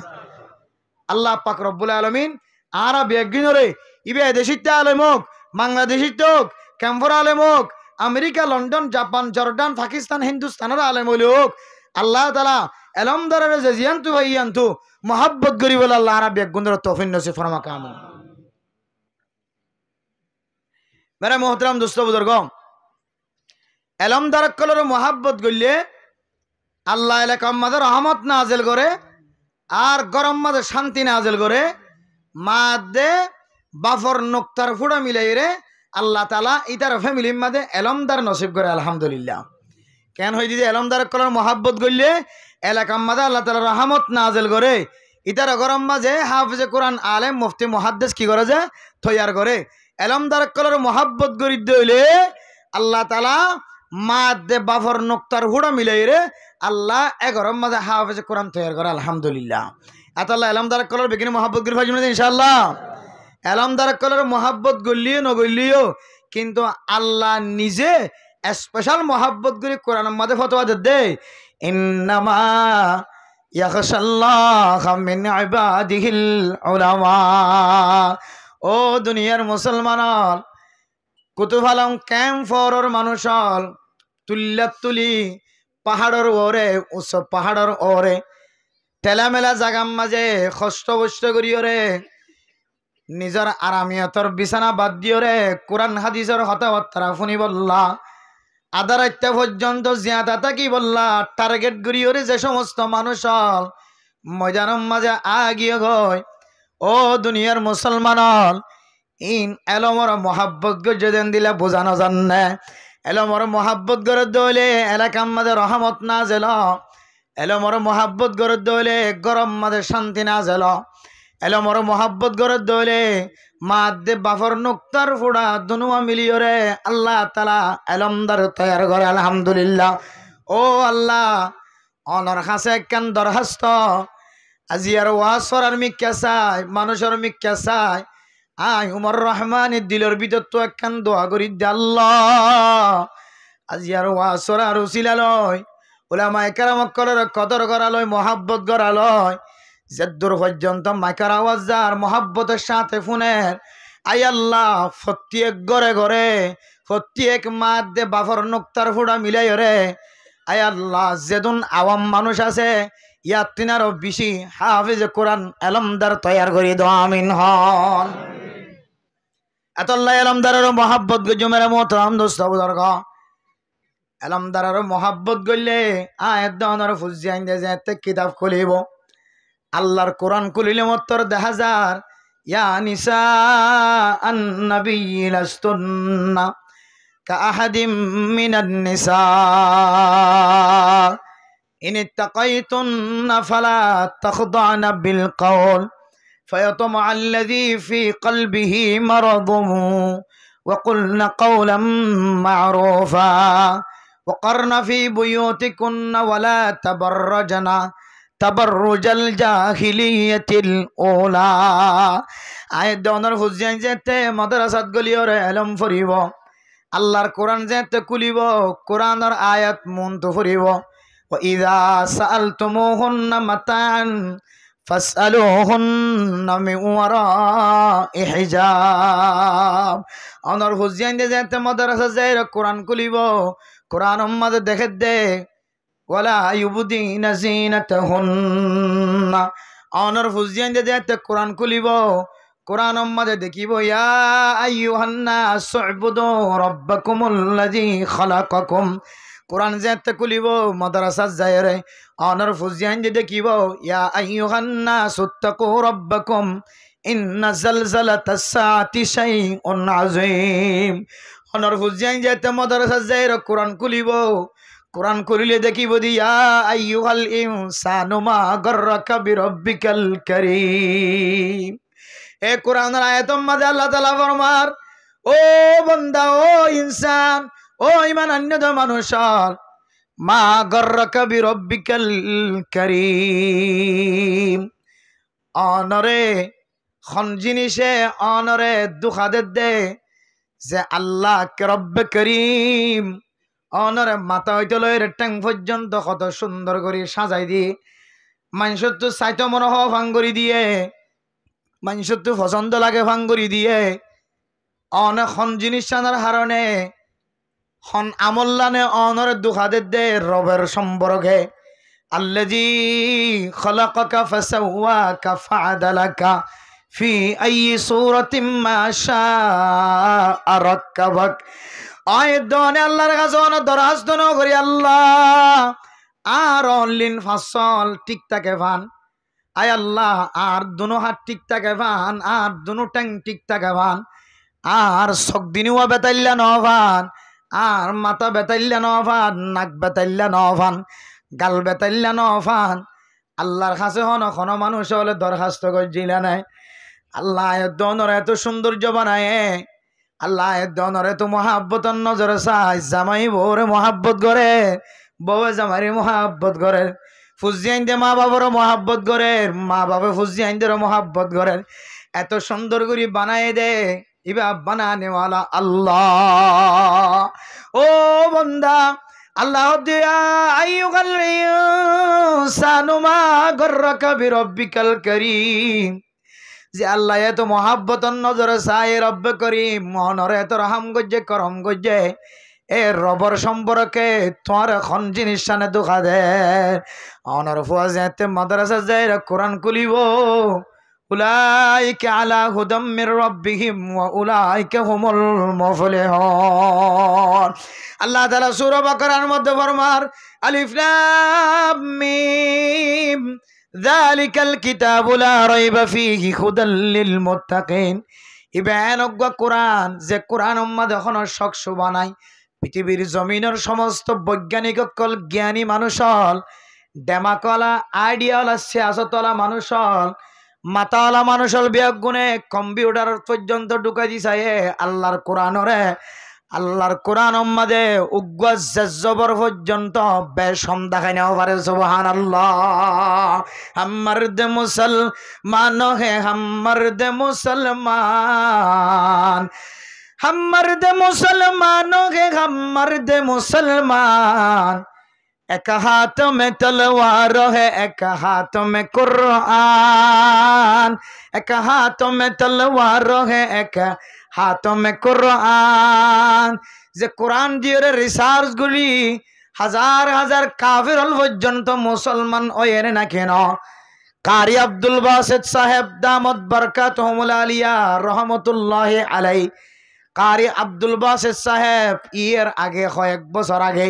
আল্লাহ পাক রব্বুল আলামিন আর বেগিনরে ইবে দেশিত আলেমক বাংলাদেশিত ক্যাম্পর আলেমক America London Japan Jordan Pakistan হিন্দুস্তানের আলেম হইলোক আল্লাহ তাআলা এলমদারের যে জিয়ান্তু ভাইয়ান্তু মহাব্বত গরিব আল্লাহ আর বেগুনর তৌফিক নসিব ফরমা কামিল মেরে মোহতরম দোস্ত বুজুর্গ এলমদার কলর মহাব্বত গইলে আল্লাহ এলাকার মাঝে রহমত নাজিল করে আর গরম মাঝে শান্তি নাজিল করে মাদে বাফর নুক্তার ফুড়া মিলাই রে আল্লাহ তাআলা ইতার ফ্যামিলির মাঝে এলমদার নসিব করে আলহামদুলিল্লাহ কেন হই দিদি এলমদার কলর মহাব্বত গইলে এলাকার মাঝে আল্লাহ তাআলা রহমত নাজিল করে ইতার গরম মাঝে হাফিজে কোরআন আলেম মুফতি মুহাদ্দিস কি করে যে তৈয়ার করে এলমদার কলর মহাব্বত গরি দইলে আল্লাহ তাআলা মাদে বাফর নুক্তার হুড়া মিলাই রে আল্লাহ এগরম মাঝে হাফিজে কোরআন তৈয়ার করে আলহামদুলিল্লাহ আতাল্লাহ এলমদার কলর বেগিনি মহাব্বত গরি ফাজমে ইনশাআল্লাহ এলমদার কলর মহাব্বত গলিও নগলিও কিন্তু আল্লাহ নিজে স্পেশাল মহাব্বত গরি কোরআনের মাঝে ফতোয়া দে ইন্নামা ইয়াখশাল্লাহ মিন ইবাদিহিল উলামা ও দুনিয়ার মুসলমান কুতুফালং ক্যাম্পর মানুষল তুল্লাত তুলি পাহাড়ের ওরে উচ্চ পাহাড়ের ওরে টেলামেলা জাগাম মাঝে কষ্ট বষ্ট করিওরে নিজের আরামিয়তর বিছানা বাদ দিওরে কোরআন হাদিসের কথাবার্তা শুনি বললা আধা রাত্তা পর্যন্ত জিয়াদা থাকি বললা টার্গেট করিওরে যে সমস্ত মানুষ ময়দানের মাঝে আগিয়ে গয় ও দুনিয়ার মুসলমান ইন এলমর মহাব্বত গজেন দিলে বোঝানো জানে এলমর মহাব্বত গড়ে দইলে এলাকার মাঝে রহমত না জেল এলমর মহাব্বত গড়ে দইলে গরম মাঝে শান্তি না জেল এলমর মহাব্বত গড়ে দইলে মাদে বাফর নুক্তার ফুড়া দুনুয়া মিলিয়রে আল্লাহ তাআলা এলমদার তৈয়ার করে আলহামদুলিল্লাহ ও আল্লাহ অনর কাছে একখান দরখাস্ত আজি আর ওয়াসর মিক্কা চাই মানুষের মিক্কা চাই আই উমর রহমানের দিলের ভিতর তো একখান দোয়া করি দে আল্লাহ আজি আর ওয়াসর আর উসিলালয় উলামায়ে কেরামক কলর কদর করালয় মহাব্বত করালয় জেদ্দুর পর্যন্ত মাইকার আওয়াজ যার মহাব্বতের সাথে ফোনের আই আল্লাহ প্রত্যেক ঘরে ঘরে প্রত্যেক মাদ দে বাফর নুক্তার ফুড়া মিলাই রে আই আল্লাহ যেদুন আওয়াম মানুষ আছে ইয়ার তিনারও বেশি হাফিজ কোরআন এলমদার তৈয়ার করি দো আমিন হন এতল্লাহ এলমদারের মহাব্বত গজ্য মেরে মোহতরম দোস্ত বুজুর্গ এলমদারের মহাব্বত গইলে আয়াত দনের ফুজি আইন দে যে কিতাব খুলিব আল্লাহর কোরআন খুলিলে মত্তর 10,000 ইয়া নিসা আন-নবী লাস্তুন্না কাআহাদিম মিনান নিসা ইন ইত্তাকাইতুন্না ফালা তাখদানা বিল কওল فيطمع الذي في قلبه مرض وقلن قولا معروفا وقرن في بيوتكن ولا تبرجن تبرج الجاهلية الأولى আয়াত দনের হুজিয়ান যেতে মাদ্রাসাত গলিয়রে এলম ফরিব আল্লাহর কোরআন যেতে কুলিব কোরআনের আয়াত মন্ত ফরিব وإذا سألتموهن متاعا فاسألوهن من وراء حجاب অনর হুজিয়ান যেতে মাদ্রাসা যাইরা কোরআন কুলিব কোরআন উম্মাদ দেখে দে ওয়ালা ইউবদিনা জিনাতাহুন্না অনর ফুজিয়ান যে কোরআন খুলিব কোরআন মাঝে দেখিব ইয়া আইয়ুহান নাস উবুদু রাব্বাকুমুল্লাযী খালাকাকুম কোরআন যেতে খুলিব মাদ্রাসা যায় রে অনর ফুজিয়ান যে দেখিব ইয়া আইয়ুহান নাস উত্তাকু রাব্বাকুম ইন্না জালজালাতাস সাআতি শাইউন আযীম অনর ফুজিয়ান যেতে মাদ্রাসা যায় রে কোরআন খুলিব কোরআন খুলিলে দেখিব দিয়া আইয়ুহাল ইনসানু মা গাররাকা বিরাব্বিকাল কারীম এ কোরআনের আয়াতের মধ্যে আল্লাহ তাআলা ফরমার ও বান্দা ও ইনসান ও ঈমানান্বিত মানুষ মা গাররাকা বিরাব্বিকাল কারীম অনরে খন জিনিসে অনরে দুখাদে দে যে আল্লাহ রব্বে করিম অনরে মাথা হইতে লয়ের ট্যাং পর্যন্ত কত সুন্দর করে সাজাই দিয়ে মানুষের তো চাইতে মনে হওয়া ভাঙ্গরি দিয়ে মানুষের তো পছন্দ লাগে ভাঙ্গরি দিয়ে অনেক খন জিনিস জানার হারণে খন আমল্লানে অনরে দুখাদের দে রবের সম্পর্কে আল্লাযী খালাকাকা ফাসাওয়াকা ফাআদালাকা ফি আইয়ি সূরাতিম মা শাআ রাক্কাবাক আয়দনে আল্লাহর কাছে দরখাস্ত ন করি আল্লাহ আর অনলিন ফাসল ঠিক থাকে ভান আয় আল্লাহ আর দুনো হাত ঠিক থাকে ভান আর দুনো ট্যাং ঠিক থাকে ভান আর সক দিনুয়া বেতাইল্লা ন ভান আর মাথা বেতাইল্লা ন ভান নাক বেতাইল্লা ন ভান গাল বেতাইল্লা ন ভান আল্লাহর কাছে হন মানুষ হলে দরখাস্ত করছিলা নাই আল্লাহ দনর এত সৌন্দর্য বানায় আল্লাহ দনরে তো মহাব্বতন নজর চাই জামাই বউরে মহাব্বত করে বউ জামাইরে মহাব্বত করে ফুজিয়াইন দে মা বাবার মহাব্বত করে মা বাবা ফুজিয়াইন দের মহাব্বত করে এত সুন্দর করে বানায় দে ইবা বানানেওয়ালা আল্লাহ ও বান্দা আল্লাহ দিয়া আইয়ুহাল ইনসানু মা গাররাকা বিরাব্বিকাল কারীম যে আল্লাহ এত মহাব্বতন নজর চাই রব্বে করিম মনরে এত রহম গজ্জে করম গজ্জে এ রবর সম্পর্কে তোমার এখন জিনিস সানে দুঃখা দে অনর ফুয়া যেতে মাদ্রাসা যায় কোরআন খুলিব উলাইকা আলা হুদাম মির রাব্বিহিম ওয়া উলাইকা হুমুল মুফলিহুন আল্লাহ তাআলা সূরা বাকারার মধ্যে ফরমার আলিফ লাম মিম যালিকাল কিতাবু লা রাইবা ফীহি হুদাল লিল মুত্তাকিন ইবানজ্ঞ কোরআন যে কোরআন উম্মাদ এখন শখস বানাই পৃথিবীর জমিনের সমস্ত বৈজ্ঞানিক অকল জ্ঞানী মানুষ হল ডেমাকলা আইডিয়াওয়ালা সিয়াসতওয়ালা মানুষ হল মাতাওয়ালা মানুষ হল বিয়াগুণে কম্পিউটার পর্যন্ত ঢুকাই দিছে আল্লাহর কোরআনরে আল্লাহর কোরআন উম্মাদে উগ্র জবর পর্যন্ত বেশম দেখাই নেওয়া পারে সুবহানাল্লাহ হাম্মার দে মুসলমান হে হাম্মার দে মুসলমান হাম্মার দে মুসলমান হে হাম্মার দে মুসলমান এক হাত মে তলওয়ার হে এক হাত মে কুরআন এক হাত মে তলওয়ার হে এক হাত মে কুরআন যে কোরআন দিয়ে রিসার্চ গুলি হাজার হাজার কাফির পর্যন্ত মুসলমান ওয়ের না কেন কারি আব্দুল বাসিত সাহেব দামত বরকাতুহুল আলিয়া রহমতুল্লাহ আলাই কারি আব্দুল বাসিত সাহেব এর আগে কয়েক বছর আগে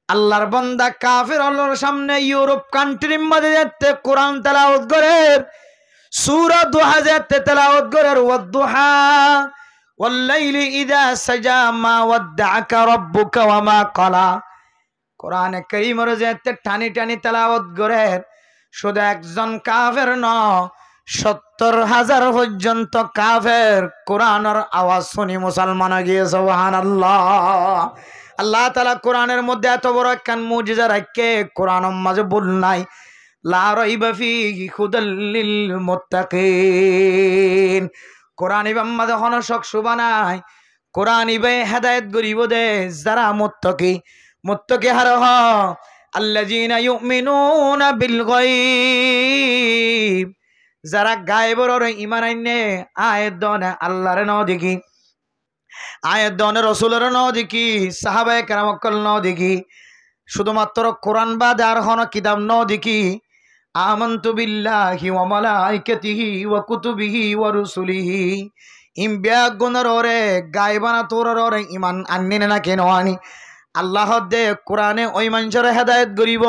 আল্লাহর বান্দা কাফির আল্লাহর সামনে ইউরোপ কান্ট্রির মধ্যে যেতে কোরআন তেলাওয়াত করে সূরা 2000 তেলাওয়াত করে ওয়াদুহা ওয়াল্লাইলি ইযা সাজা মা ওয়াদআকা রাব্বুকা ওয়া মা ক্বালা কোরআনে কারীমের যেতে টানি টানি তেলাওয়াত করে শুধু একজন কাফের ন 70,000 পর্যন্ত কাফের কোরআনের আওয়াজ শুনি মুসলমান গিয়ে সুবহানাল্লাহ আল্লাহ তাআলা কোরআনের মধ্যে এত বড় একখান মুজিজা রাখে কোরআনের মাঝে বল নাই লা রাইবা ফীহি হুদাল লিল মুত্তাকিন কোরআন ইবাম্মা যখন শখ সুবানাই কোরআন ইবে হেদায়েত গরিব দে যারা মুত্তাকি হার হ আল্লাযীনা ইউমিনুনা বিল গায়ব যারা গায়বের ঈমান আনে আয়াত দনে আল্লাহর ন দেখি আয়াত দনে রাসূলের ন দেখি সাহাবায়ে কেরাম কল ন দেখি শুধুমাত্র কোরআন বাদে আর হন কিতাব ন দেখি আমান্তু বিল্লাহি ওয়া মালাইকাতিহি ওয়া কুতুবিহি ওয়া রুসুলিহি ইমবিয়াগুনর ওরে গায়বানা তোর ওরে ইমান আননে না কেন আনি আল্লাহ দে কোরআনে ওই মানুষের হেদায়েত করিব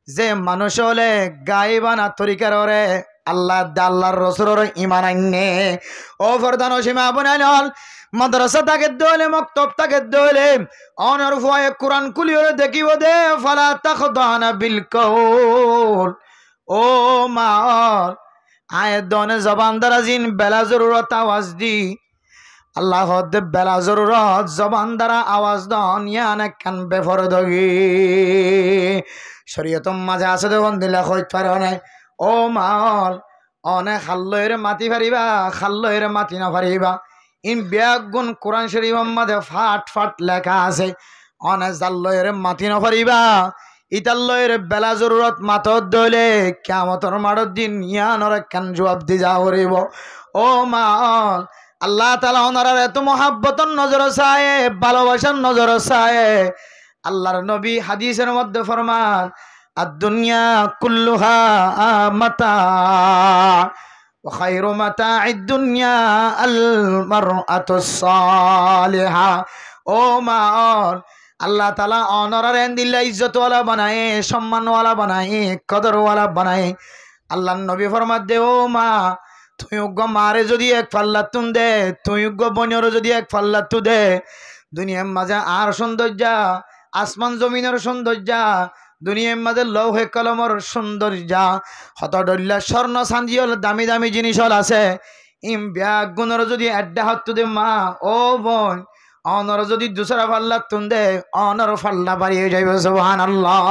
যে মানুষ হলে গায়বানা তরিকার ওরে আল্লাহ আল্লাহর রাসূলের ঈমান আননে ও ফরদান সীমা বনাল মাদ্রাসা তাকে দলে মক্তব তাকে দলে অনর ফুয়ে কোরআন কুলিয়ে দেখিব দে ফালা তাখদানা বিল কওল ও মা আয় দনে জবান দারাজিন বেলা জরুরত আওয়াজ দি আল্লাহ দে বেলা জরুরত জবান দ্বারা আওয়াজ দন ইয়ানে কান বেফরদগি শরীয়তম মাঝে আছে দেখুন দিলা কইত পারে না ও মাল অনে খাল্লয়ের মাটি ফারিবা খাল্লয়ের মাটি না ফারিবা ইন ব্যাগুন কোরআন শরীফ মাঝে ফাট ফাট লেখা আছে অনে জাল্লয়ের মাটি না ফারিবা ইতাল্লয়ের বেলা জরুরত মাতত দলে কিয়ামতের মাঠের দিন ইয়ানর কান জবাব দি যাওরিব ও মাল আল্লাহ তাআলা ওনার এত মহাব্বতন নজর চায় ভালোবাসার নজর চায় আল্লাহর নবী হাদিসের মধ্যে ফরমান আদ-দুনিয়া কুল্লুহা মাতা ওয়া খায়রু মাতা'id দুনিয়া আল মারআতুস সালিহা ও মাল আল্লাহ তাআলা অনরার দিল্লা ইজ্জত ওয়ালা বানায়ে সম্মান ওয়ালা বানায়ে কদর ওয়ালা বানায়ে আল্লাহর নবী ফরমাত দে ও মা তুই উগ্র মারে যদি এক পাল্লা তুন দে তুই উগ্র বনিয়র যদি এক পাল্লা তু দে দুনিয়ার মাঝে আর সৌন্দর্য আসমান জমিনের সৌন্দর্য দুনিয়ার মাঝে লৌহে কলমর সৌন্দর্য হত ডল্লা স্বর্ণ চান্দিয়ল দামি দামি জিনিস আছে ইম ব্যাগ গুণর যদি আড্ডা হাত দে মা ও বোন অনর যদি দুসরা পাল্লা তুন দে অনর পাল্লা বাড়িয়ে যাইবে সুবহানাল্লাহ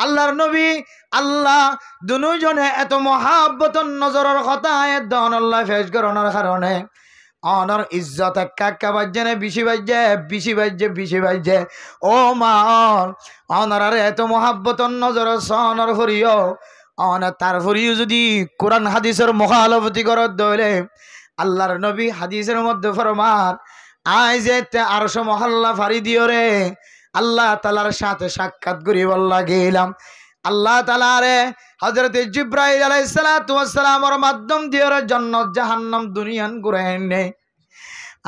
আল্লাহর নবী আল্লাহ দুজনে এত মহাব্বতন নজরের কথা দন আল্লাহ ফেস করানোর কারণে অনর ইজ্জত কাকা বাজে না বেশি বাজে ও মা অনর এত মহাব্বতন নজর সনর ফরিও অন তার ফরিও যদি কোরআন হাদিসের মুখালফতি করত দলে আল্লাহর নবী হাদিসের মধ্যে ফরমান আই যে আরশ মহল্লা ফারি দিও রে আল্লাহ তাআলার সাথে সাক্ষাৎ করিব গেলাম আল্লাহ তাআলা রে হযরত জিবরাইল আলাইহিস সালাতু ওয়াস সালামের মাধ্যম দিয়ে জান্নাত জাহান্নাম দুনিয়ান ঘুরাইনে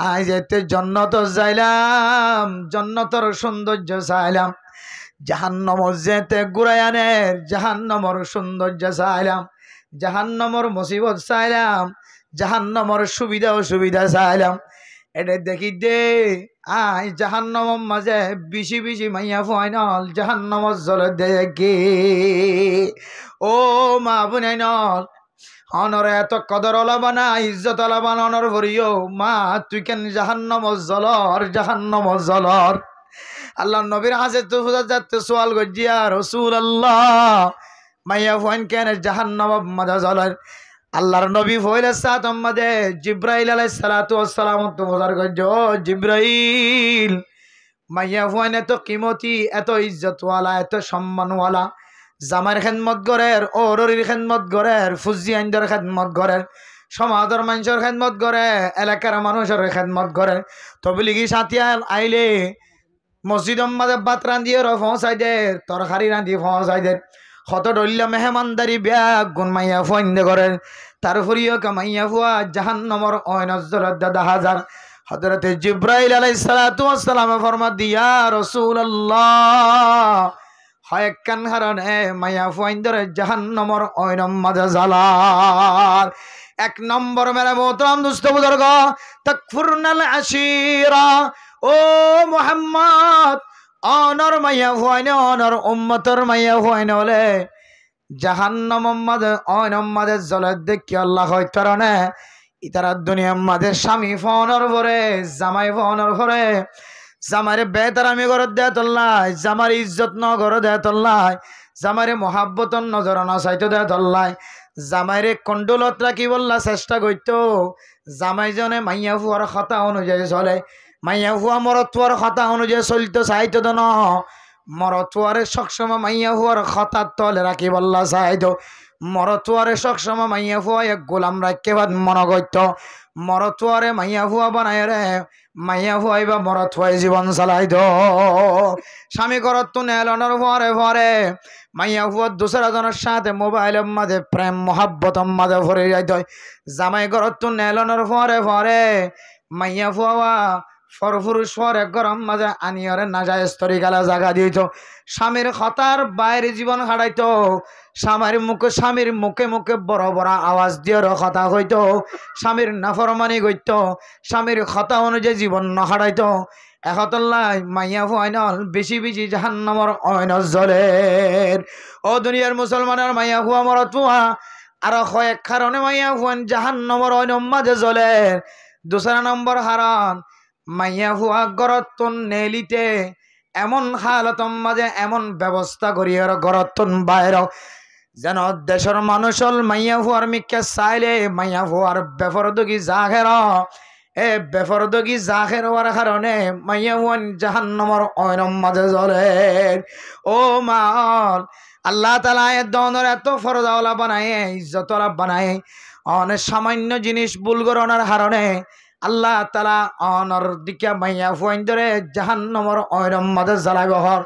আই যেতে জান্নাত যাইলাম জান্নাতের সৌন্দর্য চাইলাম জাহান্নাম যেতে ঘুরাইনে জাহান্নামের সৌন্দর্য চাইলাম জাহান্নামের মুসিবত চাইলাম জাহান্নামের সুবিধা অসুবিধা চাইলাম এটা দেখি দে আই জাহান্নামের মাঝে বেশি মাইয়া ফাইনাল জাহান্নামের জলে দেখি ও মা বুনাইনল অনর এত কদর ওলা বানা ইজ্জত ওলা বানা অনর ভরিও মা তুই কেন জাহান্নামের জলর আল্লাহ নবীর হাজে তো যাতে সোয়াল গজিয়া রাসূলুল্লাহ মাইয়া ফাইন কেন জাহান্নামের মাঝে জলের আল্লাহর নবী ফইলে সাত আমাদে জিবরাইল আলাইহিস সালাতু ওয়াস সালাম তো বজার গজো জিবরাইল মাইয়া ফুয়ান এত কিমতি এত ইজ্জতওয়ালা এত সম্মানওয়ালা জামার খেদমত গরের ওররির খেদমত গরের ফুজি আইনদের খেদমত গরের সমাজের মানুষের খেদমত করে এলাকার মানুষের খেদমত করে তবলিগি সাথিয়া আইলে মসজিদ মাঝে ভাত রাঁধিয়ে পৌঁছাই দে তরকারি রাঁধি পৌঁছাই দে কত ডল্লা মেহমানদারি ব্যাগ গুণ মাইয়া ফুয়াইন্দে করেন তারপরেও কামাইয়া ফুয়া জাহান্নামের অয়নজরত দাদা হাজার হযরত জিবরাইল আলাইহিস সালাতু ওয়াস সালাম ফরমাত দিয়া রাসূলুল্লাহ হয় কান হারানে মাইয়া ফুয়াইন্দে জাহান্নামের অয়নম মাঝে জালার এক নম্বর মেরে মোহতরম দোস্ত বুজুর্গ তাকফুরনাল আশিরা ও মুহাম্মদ অনর মাইয়া ফুয়াইনে অনর উম্মতর মাইয়া ফুয়াইনে হলে জাহান্নামের মাঝে অয়নম মাঝে জলে দেখি আল্লাহ হইতারনে ইতারা দুনিয়ার মাঝে স্বামী ফোনর ভরে জামাই ফোনর ভরে জামারে বেতারামি করে দেয় তল্লাই জামার ইজ্জত ন করে দেয় তল্লাই জামারে মহাব্বতন নজর নসাইতে দেয় তল্লাই জামাইরে কন্ডলত রাখি বললা চেষ্টা করত জামাই জনে মাইয়া ফুয়ার কথা অনুযায়ী চলে মাইয়া ফুয়া মরতুয়ার কথা অনুযায়ী চলতে চাইতো তো ন মরতুয়ারে সবসময় মাইয়া ফুয়ার কথা তলে রাখি বললা চাইতো মরতুয়ারে সবসময় মাইয়া ফুয়া এক গোলাম রাখকে বাদ মনে করত মরতুয়ারে মাইয়া ফুয়া বানায় রে মাইয়া ফুয়াই বা মরতুয়াই জীবন চালাই দ স্বামী করত নেলনের পরে পরে মাইয়া ফুয়া দুসরা জনের সাথে মোবাইলের মাঝে প্রেম মহাব্বত মাঝে ভরে যাইত জামাই করত নেলনের পরে পরে মাইয়া ফুয়া ফরফুরুষ পরে গরম মাঝে আনিয়রে নাজায় স্তরি গালা জাগা দিত স্বামীর হতার বাইরে জীবন হারাইতো স্বামীর মুখে মুখে বড় বড় আওয়াজ দিয়ে কথা হইতো স্বামীর নাফরমানি গইত স্বামীর কথা অনুযায়ী জীবন নহারাইতো একতল্লাই মাইয়া ফুয়াইনল বেশি বেশি জাহান্নামর অয়ন জলের ও দুনিয়ার মুসলমানের মাইয়া ফুয়া মরত ফুয়া আর কয়েক কারণে মাইয়া ফুয়ান জাহান্নামর অয়ন মাঝে জলের দুসরা নম্বর হারান মাইয়া ফুয়া গরতন নেলিতে এমন হালতম মাঝে এমন ব্যবস্থা করিয়ে গরতন বাইর যেন দেশের মানুষ মাইয়া ফুয়ার মিকে চাইলে মাইয়া ফুয়ার বেফরদগি জাহের এ বেফরদগি জাহের হওয়ার কারণে মাইয়া ফুয়ান জাহান্নামর অয়নম মাঝে জ্বলে ও মাল আল্লাহ তাআলা এ দনের এত ফরজাওয়ালা বানায় ইজ্জতওয়ালা বানায় অনেক সামান্য জিনিস ভুল করার কারণে আল্লাহ তাআলা অনর দিকে মাইয়া ফুয়াইন ধরে জাহান্নামর অয়নম মাঝে জ্বালাইব হর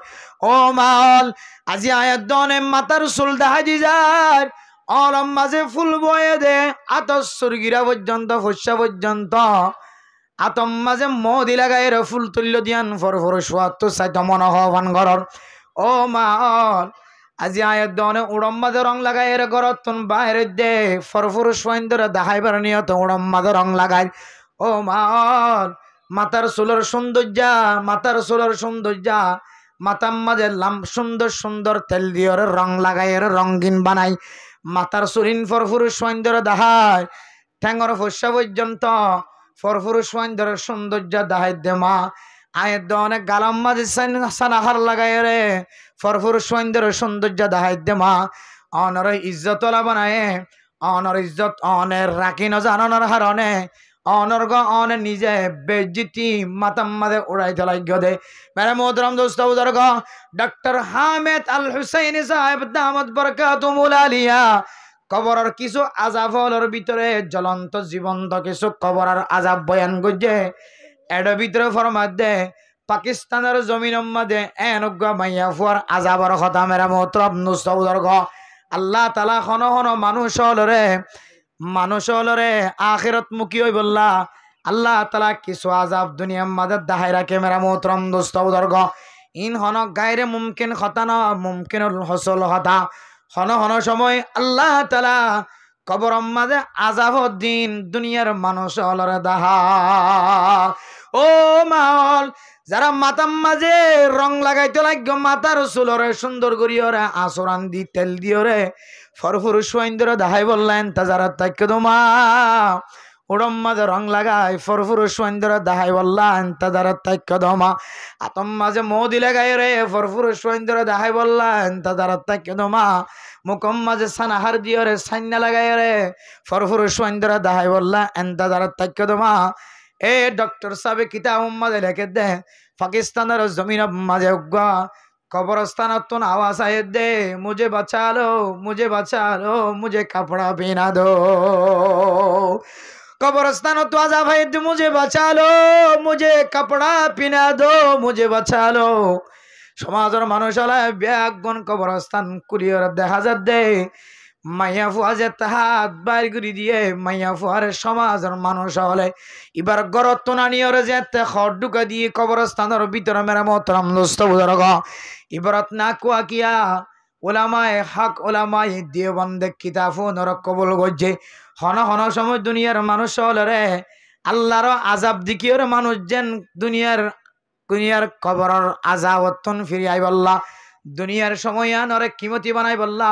ও মাল আজি আয়াত দনে মাতার চুল দাহাজি যায় অলম মাঝে ফুল বয়ে দে আতস সুরগিরা পর্যন্ত ফুসা পর্যন্ত আতম মাঝে মদি লাগাই ফুল তুল্য দিয়ান ফরফর সোয়াত সাইত মন হবান ঘরর ও মাল আজি আয়াত দনে উড়ম মাঝে রং লাগাই ঘরতন বাইরে দে ফরফর সোয়াইন ধরে দাহাইবার নিয়ত উড়ম মাঝে রং লাগাই ও মাল মাতার চুলের সৌন্দর্য মাতার মাঝে সুন্দর সুন্দর তেল দিয়ে রং লাগাই রঙিন বানাই মাতার চুরিন ফরফুরুষ সৌন্দর্য দাহাই ঠ্যাঙর ফসা পর্যন্ত ফরফুরুষ সৌন্দর্য সৌন্দর্য দাহাই দে মা আয়ের দে অনেক গালাম মাঝে সানাহার লাগাই রে ফরফুরুষ সৌন্দর্য দাহাই দে মা অনর ইজ্জতলা বানায় অনর ইজ্জত অনের রাখি ন জানানোর হারণে অনর্গ অন নিজে বেজ্জিতি মাতাম মাদে উড়াই চলাই গদে মেরে মোহতরম দোস্ত বুজুর্গ ডক্টর হামিদ আল হুসাইনি সাহেব দামত বরকাতুহুল আলিয়া কবরের কিছু আযাবের ভিতরে জ্বলন্ত জীবন্ত কিছু কবরের আযাব বয়ান গজে এর ভিতরে ফরমাত দে পাকিস্তানের জমিনের মধ্যে এনগ্য মাইয়া ফুয়ার আযাবের কথা মেরে মোহতরম দোস্ত বুজুর্গ আল্লাহ তাআলা হন হন মানুষ হলরে আখিরত মুখী হই বললা আল্লাহ তাআলা কিছু আযাব দুনিয়ার মাঝে দাহাই রাখে মেরা মোহতরম দোস্ত বুজুর্গ ইন হন গায়রে মুমকিন কথা না মুমকিনুল হসল হতা হন হন সময় আল্লাহ তাআলা কবরের মাঝে আযাব দিন দুনিয়ার মানুষ হলরে দাহা ও মাল যারা মাতার মাঝে রং লাগাইতে লাগ মাতার চুলরে সুন্দর করিয়রে আচরণ দি তেল দিয়রে ফরফুর সৌন্দর্য দাহাই বললেন তা যারা তাকে তোমা উড়ম মাঝে রং লাগাই ফরফুর সৌন্দর্য দাহাই বললেন তা যারা তাকে দমা আতম মাঝে মোদি লাগাই রে ফরফুর সৌন্দর্য দাহাই বললেন তা যারা তাকে দমা মুকম মাঝে সানাহার দিয়রে সাইনা লাগাই রে ফরফুর সৌন্দর্য দাহাই বললেন তা যারা তাকে দমা এ ডক্টর সাহেব কিতাব মাঝে লিখে দে পাকিস্তানের জমিন মাঝে উগ্গা কবরস্থানত আওয়াজ আয়ে দে মুঝে বাঁচালো মুঝে কাপড়া পিনা দো কবরস্থানত আযাব আয়ে দে মুঝে বাঁচালো মুঝে কাপড়া পিনা দো মুঝে বাঁচালো সমাজের মানুষ হলে ব্যাগুন কবরস্থান কুলিয়র দেখা যা দে মাইয়া ফুয়া যে হাত বাইর করে দিয়ে মাইয়া ফুয়ারে সমাজের মানুষ হলে এবার গরত নানিয়রে যে খড় ঢুকা দিয়ে কবরস্থানের ভিতরে মেরা মোহতরম দোস্ত বুজুর্গ ইবারত না কুয়া কিয়া ওলামায়ে হক ওলামায়ে দেওবন্দ কিতাব নরক কবুল গজে হন হন সময় দুনিয়ার মানুষ হলে রে আল্লাহর আযাব দিকিয়র মানুষ যেন দুনিয়ার কবরের আযাবতন ফিরি আই বল্লা দুনিয়ার সময় নরে কিমতি বানাই বল্লা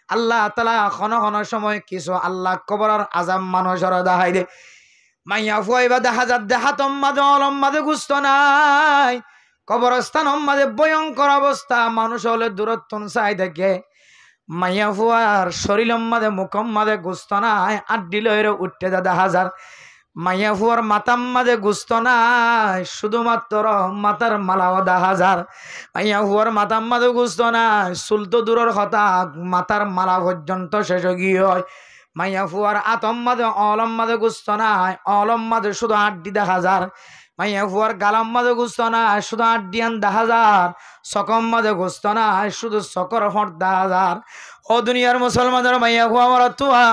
আল্লাহ তাআলা হন হন সময় কিছু আল্লাহ কবরের আযাব মানুষের দাহাই দে মাইয়া ফুয়াইবা দেখা যা দেহাতম মাঝে অলম মাঝে গুস্ত নাই কবরস্থান মাঝে ভয়ঙ্কর অবস্থা মানুষ হলে দূরত্ব চাই দেখে মাইয়া ফুয়ার শরীর মাঝে মুখম মাঝে গুস্ত নাই আড্ডি লইরে উঠতে যা দেখা যার মাইয়া ফুয়ার মাতাম মাঝে গুস্ত নাই শুধুমাত্র মাতার মালাও দেখা যার মাইয়া ফুয়ার মাতাম মাঝে গুস্ত নাই চুল তো দূরের কথা মাতার মালা পর্যন্ত শেষ গিয়ে হয় মাইয়া ফুয়ার আতম মাঝে অলম মাঝে গুস্ত নাই, অলম মাঝে শুধু আড্ডি দেখা যার। মাইয়া ফুয়ার গালাম মাঝে গুস্ত নাই, শুধু আড্ডিয়ান দেখা যার। সকম মাঝে গুস্ত নাই, শুধু সকর ফট দেখা যার। ও দুনিয়ার মুসলমানের মাইয়া ফুয়া আমার তুয়া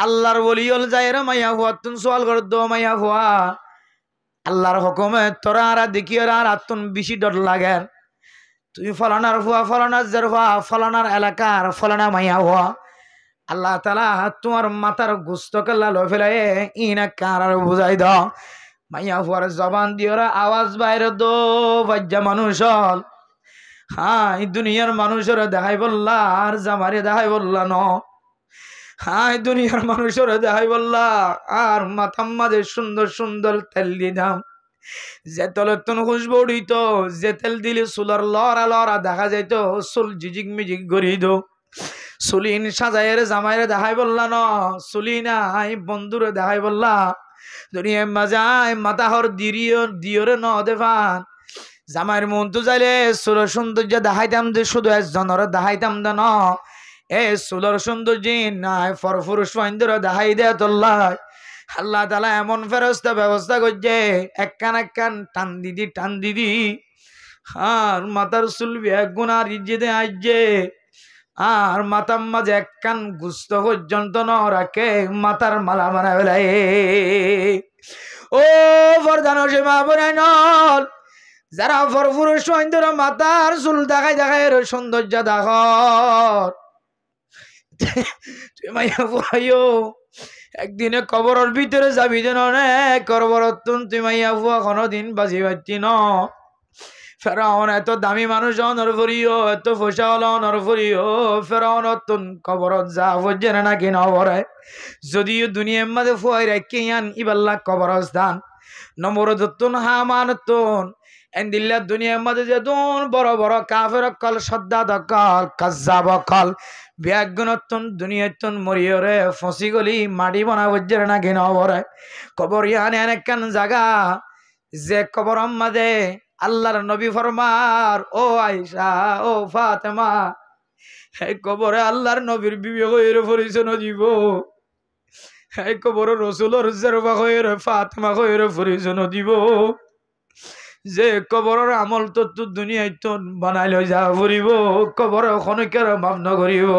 আল্লাহর বলিয়ল যায় রে মাইয়া ফুয়া তুন সোয়াল কর দো মাইয়া ফুয়া আল্লাহর হুকুমে তোরা আর দেখিও আর আত্মন বেশি ডর লাগে। তুই ফলানার ফুয়া ফলানার জের ফুয়া ফলানার এলাকার ফলানা মাইয়া ফুয়া আল্লাহ তালা তোমার মাথার গুস্ত কাল্লা লো ফেলে ইনা কার বুঝাই দ মাইয়া ফুয়ার জবান দিওরা আওয়াজ বাইরে দো বাজ্যা মানুষ হ্যাঁ এই দুনিয়ার মানুষের দেখাই বললা আর জামারে দেখাই বললা ন। হ্যাঁ দুনিয়ার মানুষের দেখাই বললা আর মাথার মাঝে সুন্দর সুন্দর তেল দিতাম, যে তেলের তুন খুশবু উড়িত, যে তেল দিলে চুলার লড়া লড়া দেখা যাইত, চুল জিজিক মিজিক গড়ি দো। সুলিন সাজাইয়ের জামাইরে দেখাই বললা ন, সুলি নাই বন্ধুরে দেখাই বললা। দুনিয়া মাজায় মাতাহর দিয়রে ন দেফান জামাইয়ের মন তো যাইলে সুর সৌন্দর্য দেখাইতাম যে শুধু একজনের দেখাইতাম দে ন, এ সুলর সৌন্দর্য নাই ফরফুরুষ ফাইন্দর দেখাই দে তোল্লাই। আল্লাহ তালা এমন ফেরস্তা ব্যবস্থা করছে একখান একখান টান দিদি আর মাথার চুল গুনার ইজ্জতে আসছে আর মাথার মাঝে একখান গুস্ত পর্যন্ত ন রাখে মাথার মালা বানা বেলায়। ও বরদান সীমা বনাই নল যারা ফরফুরুষ ফাইন্দর মাথার চুল দেখাই দেখাই সৌন্দর্য দেখ একদিনে কবরের ভিতরে যাবি যেন করবরতুন তুই মাইয়া ফুয়া কোনোদিন বাজি পাচ্ছি ন। ফেরাউন এত দামি মানুষ অনর ফুরিও, এত পয়সা হলো অনর ফুরিও, ফেরাউন তুন কবরত যা বুঝছে না নাকি নবরে যদিও দুনিয়ার মাঝে ফুয়াই রেখে আন ইবাল্লা কবরস্থান নমরদতুন হামানতুন এন্দিল্লা দুনিয়ার মাঝে যে দুন বড় বড় কাফের কল সদ্দাদ কল কাজ্জাব কল ব্যাগুনতুন দুনিয়াতুন মরিয়রে ফসি গলি মাটি বনা বুঝছে না কি নবরে কবর ইয়ান একখান জায়গা যে কবর মাঝে আল্লাহর নবী ফরমার ও আয়েশা ও ফাতেমা এই কবরে আল্লাহর নবীর বিবে হয়ে পরিচয় দিব, এই কবরে রসুলের জেরবা হয়ে ফাতেমা হয়ে পরিচয় দিব, যে কবরের আমল তো দুনিয়ায় তো বানাই লৈ যা ফুরিব কবর খনকের মাপ নকরিব।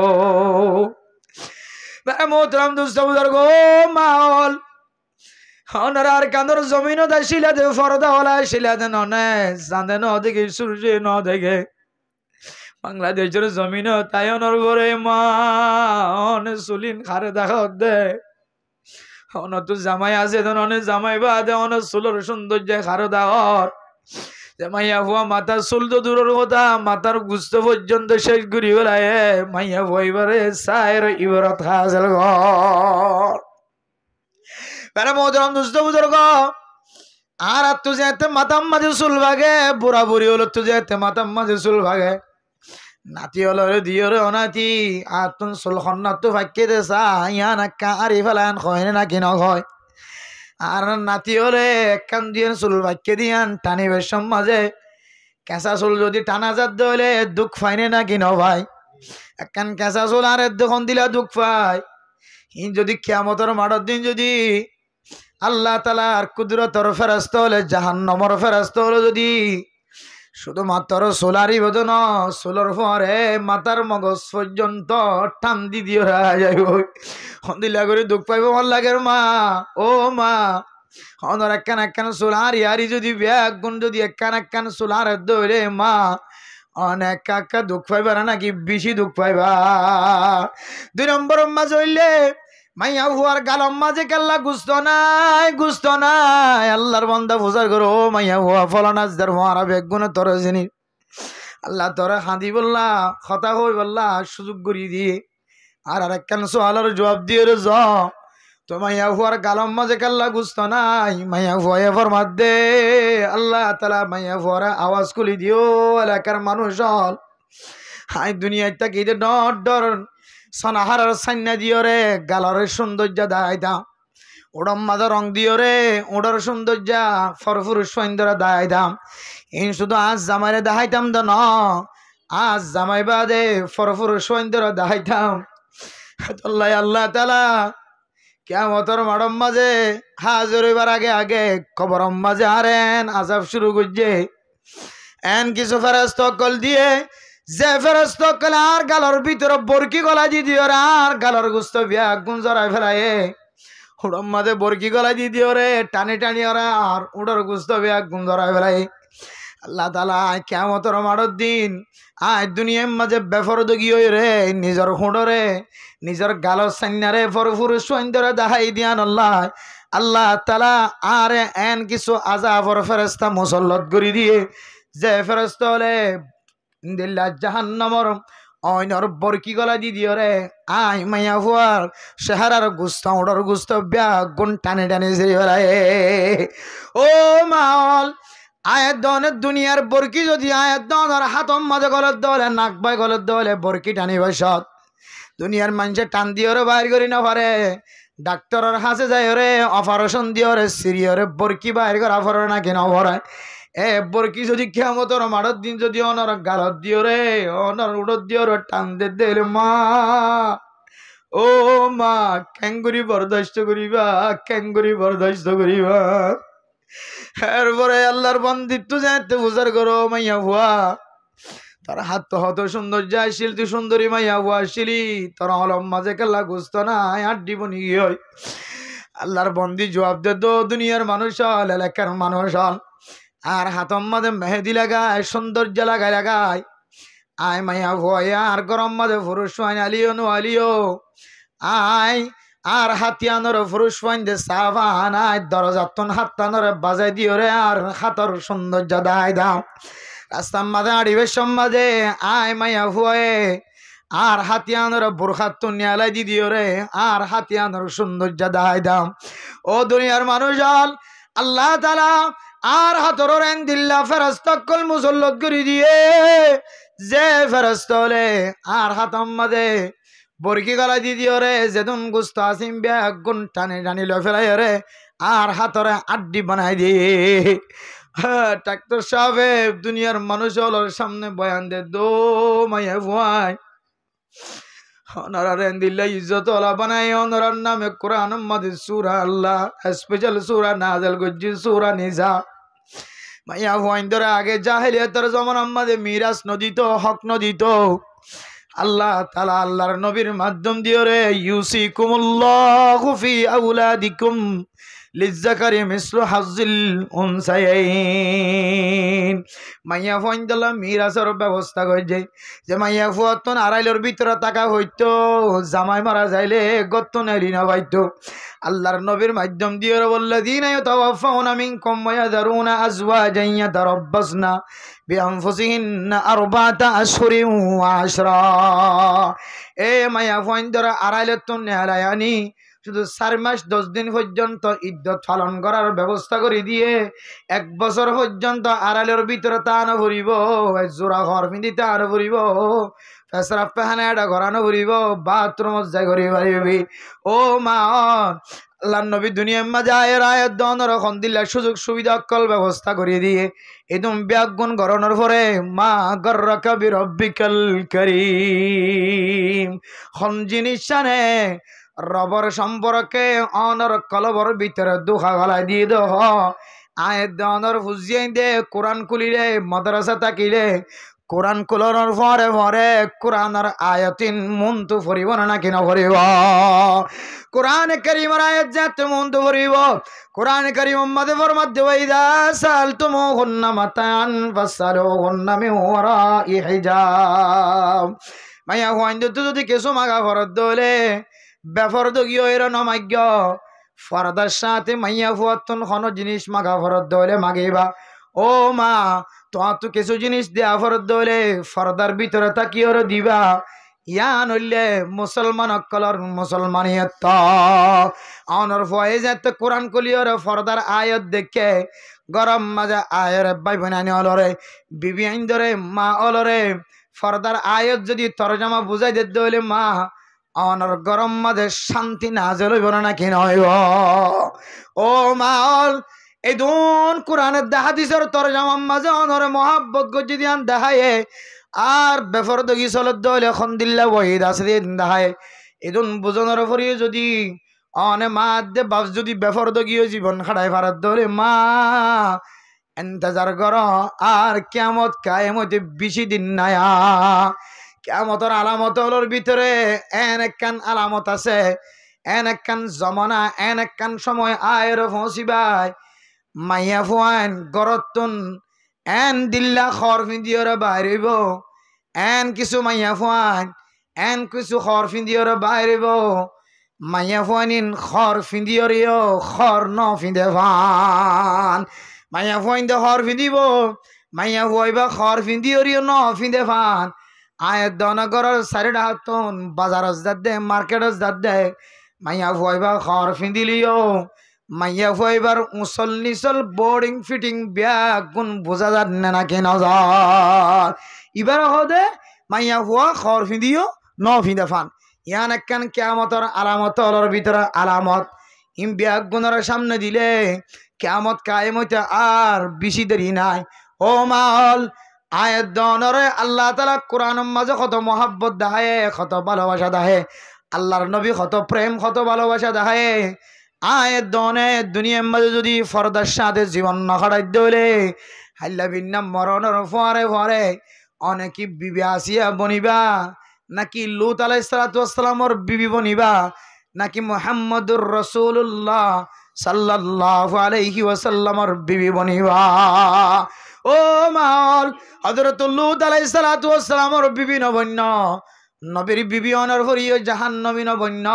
মোহতরাম দোস্ত বুজুর্গ মাল অনার কান্দর জমিনও দা শিলা দে ফরদা হলা শিলা দে ননে চাঁদে ন দেখে সূর্য ন দেখে বাংলাদেশের জমিন তাই অনর করে মা অনে সুলিন খারে দেখা দে অন তো জামাই আছে অনে জামাই বা দে অনে চুলোর সৌন্দর্য খারো দাওয়ার মাইয়া ফুয়া মাথার চুল তো দূরের কথা মাথার গুস্ত পর্যন্ত শেষ করি বেলায় মাইয়া ফুয়া এবারে চায়ের ইবারত খাওয়া ঘর বেড়া মোহতরাম দুষ্ট বুজুর্গ আর তু যেতে মাথার মাঝে চুল ভাগে বুড়া বুড়ি হলো তু যেতে মাথার মাঝে চুল ভাগে নাতি হলো রে দিও রে অনাতি আর তুন চুল খন্না তো ভাগ্যে দে চা ইয়া নাক্কা আর ইফালান হয় নাকি নয় আর নাতি হলে একখান দিয়ে চুল ভাগ্যে দিয়ান টানিবের মাঝে কেঁচা চুল যদি টানা যাত হলে দুঃখ পাইনে নাকি ন ভাই একখান কেঁচা চুল আর দোকান দিলে দুঃখ পায় যদি কিয়ামতের মাঠের দিন যদি আল্লাহ তাআলার কুদরতের ফেরেশতা হলে জাহান্নামের ফেরেশতা হলে যদি শুধুমাত্র সোলারি বেদন সোলার পরে মাথার মগজ পর্যন্ত টান দি দিয়ে যাইব দিলা করে দুঃখ পাইব ভাল লাগের মা ও মা অনর একখান সোলার ইয়ারি যদি ব্যাগ গুণ যদি একখান সোলার দৌড়ে মা অনেক কাকা দুঃখ পাইবা নাকি বেশি দুঃখ পাইবা। 2 নম্বর মাঝ হইলে মাইয়া হুয়ার গালম মাঝে কাল্লা গুস্ত নাই আল্লাহর বান্দা বুঝার করো মাইয়া হুয়া ফলানাজদার হওয়ারা বেগুনে তোর জিনিস আল্লাহ তোরা হাঁদি বললা কথা হই বললা সুযোগ করি দিয়ে আর একখান সোয়ালের জবাব দিয়ে রে য তো মাইয়া হুয়ার গালম মাঝে কাল্লা গুস্ত নাই মাইয়া হুয়া ফরমাত দে আল্লাহ তালা মাইয়া হুয়ারা আওয়াজ খুলি দিও এলাকার মানুষ হল হাই দুনিয়ায় তাকে ডর ডর সনাহারের সান্না দিও রে গালরের সৌন্দর্য দায়দা ওড়ম মাঝে রং দিও রে ওড়ার সৌন্দর্য ফরফুরুষ সৌন্দর্য দায়দাম এই শুধু আজ জামাইরে দেখাইতাম তো ন আজ জামাই বাদে ফরফুরুষ সৌন্দর্য দেখাইতাম আল্লাহ আল্লাহ তাআলা কিয়ামতের মাঠের মাঝে হাজির হইবার আগে আগে কবরের মাঝে আরেন আযাব শুরু করছে এন কিছু ফেরেশতা কল দিয়ে যে ফেরেশতা কল আর গালর ভিতরে বরকি গলা দি দিও আর গালর গুস্ত বিয়া গুন জরাই ফেলায়ে উড়র মাঝে বরকি গলা দি দিও রে টানি টানি ওরা আর উড়র গুস্ত বিয়া গুন জরাই ফেলায়ে আল্লাহ তাআলা কিয়ামতের মাঠের দিন আয় দুনিয়ার মাঝে বেফরদগি হই রে নিজের হুঁড়রে নিজের গালো সান্নারে ফরফুর সৈন্দরে দাহাই দিয়ান আল্লাহ আল্লাহ তাআলা আরে এন কিছু আযাবর ফেরেশতা মুসল্লত করি দিয়ে যে ফেরেশতা হলে দিল্লা জাহান্নামর অইনর বরকি গলা দি দিও রে আয় মাইয়া হুয়ার শহরার গুস্ত উড়র গুস্ত ব্যাগ গুন টানে টানে সেরি ও মাল আয়ের দনের দুনিয়ার বরকি যদি আয়ের দনের হাতম মাঝে গলত দলে নাক বাই গলত দলে বরকি টানি বসত দুনিয়ার মানুষের টান দিওরে বাইর করি না পারে ডাক্তারের হাসে যায় রে অপারেশন দিওরে সিরিয়রে বরকি বাইর করা পরে নাকি না পরে এ বরকি যদি কিয়ামতের মাঠের দিন যদি অনর গালত দিওরে অনর উড়ত দিওরে টান দে মা ও মা ক্যাঙ্গুরি বরদাস্ত করিবা ক্যাঙ্গুরি বরদাস্ত করিবা এরপরে আল্লাহর বন্দিত্ব জানতে বুঝার করো মাইয়া ভুয়া তার হাত তো হত সুন্দর যাইছিল তুই সুন্দরী মাইয়া ভুয়া আসছিলি তোর অলম মাঝে কেল্লা গুস্ত না আড্ডি বনি হয় আল্লাহর বন্দি জবাব দে দো দুনিয়ার মানুষ হল এলাকার মানুষ হল আর হাতম মাঝে মেহেদি লাগায় সৌন্দর্য লাগায় আয় মাইয়া ভুয়া আর গরম মাঝে পুরুষ আলিও নো আলিও আয় আর হাতিয়ানোর পুরুষ দে সাবান আয় দরজাতন হাতানোর বাজাই দিও রে আর হাতর সৌন্দর্য দায় দাও রাস্তার মাঝে আড়িবে সম্মাদে আয় মাইয়া ভুয়ে আর হাতিয়ানোর বুরখাতুন নিয়ালাই দি দিও রে আর হাতিয়ানোর সৌন্দর্য দায় দাও ও দুনিয়ার মানুষ আল্লাহ তাআলা আর হাতর রেন দিল্লা ফেরেশতা কল মুসল্লত করে দিয়ে যে ফেরেশতা হলে আর হাতম মাঝে বরকি গলা দি দিও রে যেদুন গুস্ত আসিম ব্যাগ গুন টানে টানি লো ফেলাই রে আর হাতরে আড্ডি বানাই দিয়ে হ্যাঁ ডাক্তার সাহেব দুনিয়ার মানুষ হলোর সামনে বয়ান দে দো মাইয়া ভুয়াই ওনারা দিল্লা ইজ্জত ওলা বানাই ওনার নামে কোরআন মাঝে সূরা আল্লাহ স্পেশাল সূরা নাযিল করছি সূরা নিসা মাইয়া ভুয়াই ধরে আগে জাহেলিয়াতের জমানার মাঝে মিরাজ নদী তো হক নদী তো আল্লাহ তাআলা আল্লাহর নবীর মাধ্যম দিয়ে রে ইউসিকুমুল্লাহু ফি আওলাদিকুম লিজ্জাকারি মিসলু হাজ্জিল উনসায়াইন মাইয়া ফয়ন্দলা মিরাজের ব্যবস্থা কইছে যে মাইয়া ফুয়াতন আড়াইলের ভিতরে টাকা হইতো জামাই মারা যাইলে গত্তন এরিনা পাইতো আল্লাহর নবীর মাধ্যম দিয়ে বললাযিনা ইয়াতাওয়াফাউনা মিনকুম ওয়া ইয়াযরুনা আজওয়াজান ইয়াতারাব্বাসনা বিআনফুসিহিন্না আরবাআতা আশহুরিন ওয়া আশরা এ মাইয়া ফয়ন্দরা আড়াইলের তন নেহালায়ানি শুধু 4 মাস 10 দিন পর্যন্ত ইদ্যত পালন করার ব্যবস্থা করে দিয়ে 1 বছর পর্যন্ত আড়ালের ভিতরে তানো ভরিব জোড়া ঘর পিঁধি তানো ভরিব পেশরাব পেহানাটা ঘরানো ভরিব বাথরুমত যাই করি পারিবি ও মা আল্লাহ নবী দুনিয়ার মাঝে আয়ের আয়াত দনের খন দিল্লা সুযোগ সুবিধা অকল ব্যবস্থা করে দিয়ে একদম ব্যাগুন গরনের পরে মা গর্রাকা বিরব্বিকাল করিম খন জিনিস জানে রবর সম্পর্কে অনর কলবর ভিতরে দুখা গলায় দিয়ে দেহ আয়ের দনর ফুজিয়ে দে কোরআন খুলিলে মাদ্রাসা তাকিলে কোরআন কুলনের পরে পরে কোরআনের আয়াতিন মন তো ফরিব না কিনা ফরিব কোরআন কারীমের আয়াত যাতে মন তো ফরিব কোরআন কারীম মাদে ফরমাতে ওয়াইদা সালতুমুহুন্না মাতান ফাসালুহুন্না মিন ওয়ারাই হিজাব মাইয়া হইন্দ তো যদি কিছু মাগা ফরদ দলে বেফরদগীয় এর নমাজ্ঞ ফরদার সাথে মাইয়া ফুয়াতন কোনো জিনিস মাগা ফরদ দলে মাগিবা ও মা তো কিছু জিনিস দেয়া ফরদ দলে ফরদার ভিতরে তাকিয়ে দিবা ইয়া নইলে মুসলমান অকলর মুসলমানিয়ত অনর ফয়েজত কোরআন কলিয়র ফরদার আয়াত দেখে গরম মাজা আয়ের ভাই বোনানি অলরে বিবি আইন ধরে মা অলরে ফরদার আয়াত যদি তরজমা বুঝাই দিতে হইলে মা অনর গরম মাঝে শান্তি নাজেল হইব না কি নইব ও মাল এই দুন কোরআনের হাদিসের তরজমার মাঝে অনর মহাব্বত গজি দিয়ান দেখায় আর বেফরদগি চলত দইলে এখন দিল্লা ওয়াহিদ আছে দিন দেখায় এজন বোঝানোর পরে যদি অনে মা দে বাপ যদি বেফরদ গিয়ে জীবন খাড়ায় ফারাত ধরে মা এন্তেজার কর আর কিয়ামত কায়েমতে বেশি দিন নায়া কিয়ামতের আলামত হলোর ভিতরে এন একখান আলামত আছে এন একখান জমানা এন একখান সময় আয়ের ফসিবাই মাইয়া ফুয়ান গরতুন এন দিল্লা খর ফিন্দিয়রে বাইরেব এন কিছু মাইয়া ফুয়ান এন কিছু খর ফিন্দিয়রে বাইরেব মাইয়া ফুয়ানিন খর ফিন্দিয়রিও খর ন ফিন্দে ফান মাইয়া ফুয়াইন দে খর ফিন্দিব মাইয়া ফুয়াইবা খর ফিন্দিয়রিও ন ফিন্দে ফান আয়ের দনগরের চারিটা হাতন বাজারত যাত দে মার্কেটত যাত দে মাইয়া ফুয়াইবা খর ফিন্দিলিও মাইয়া ফুয়াইবার উসল নিচল বোর্ডিং ফিটিং ব্যাগ গুণ বোঝা যাত না নাকি নজর এবার হদে মাইয়া ফুয়া খর ফিন্দিও ন ফিন্দে ফান ইয়ান একখান কিয়ামতের আলামত হলোর ভিতরে আলামত ইম ব্যাগ গুণের সামনে দিলে কিয়ামত কায়েম হইতে আর বেশি দেরি নাই ও মাল আয়ের দনরে আল্লাহ তাআলা কোরআনের মাঝে কত মহব্বত দেখায় কত ভালোবাসা দেখায় আল্লাহর নবী কত প্রেম কত ভালোবাসা দেখায় আয়ের দনে দুনিয়ার মাঝে যদি ফরদার সাথে জীবন নখাড়াই দলে হাল্লা বিন্না মরণের ফরে ফরে অনেকে বিবি আসিয়া বনিবা নাকি লুত আলাইহিস সালাতু ওয়াস সালামর বিবি বনিবা নাকি মুহাম্মদুর রাসূলুল্লাহ সাল্লাল্লাহু আলাইহি ওয়াসাল্লামর বিবি বনিবা ও মাল হযরত লুত আলাইহিস সালাতু ওয়াস সালামর বিবি নবন্য নবীর বিবি অনর হরিয় জাহান্নামী নবন্য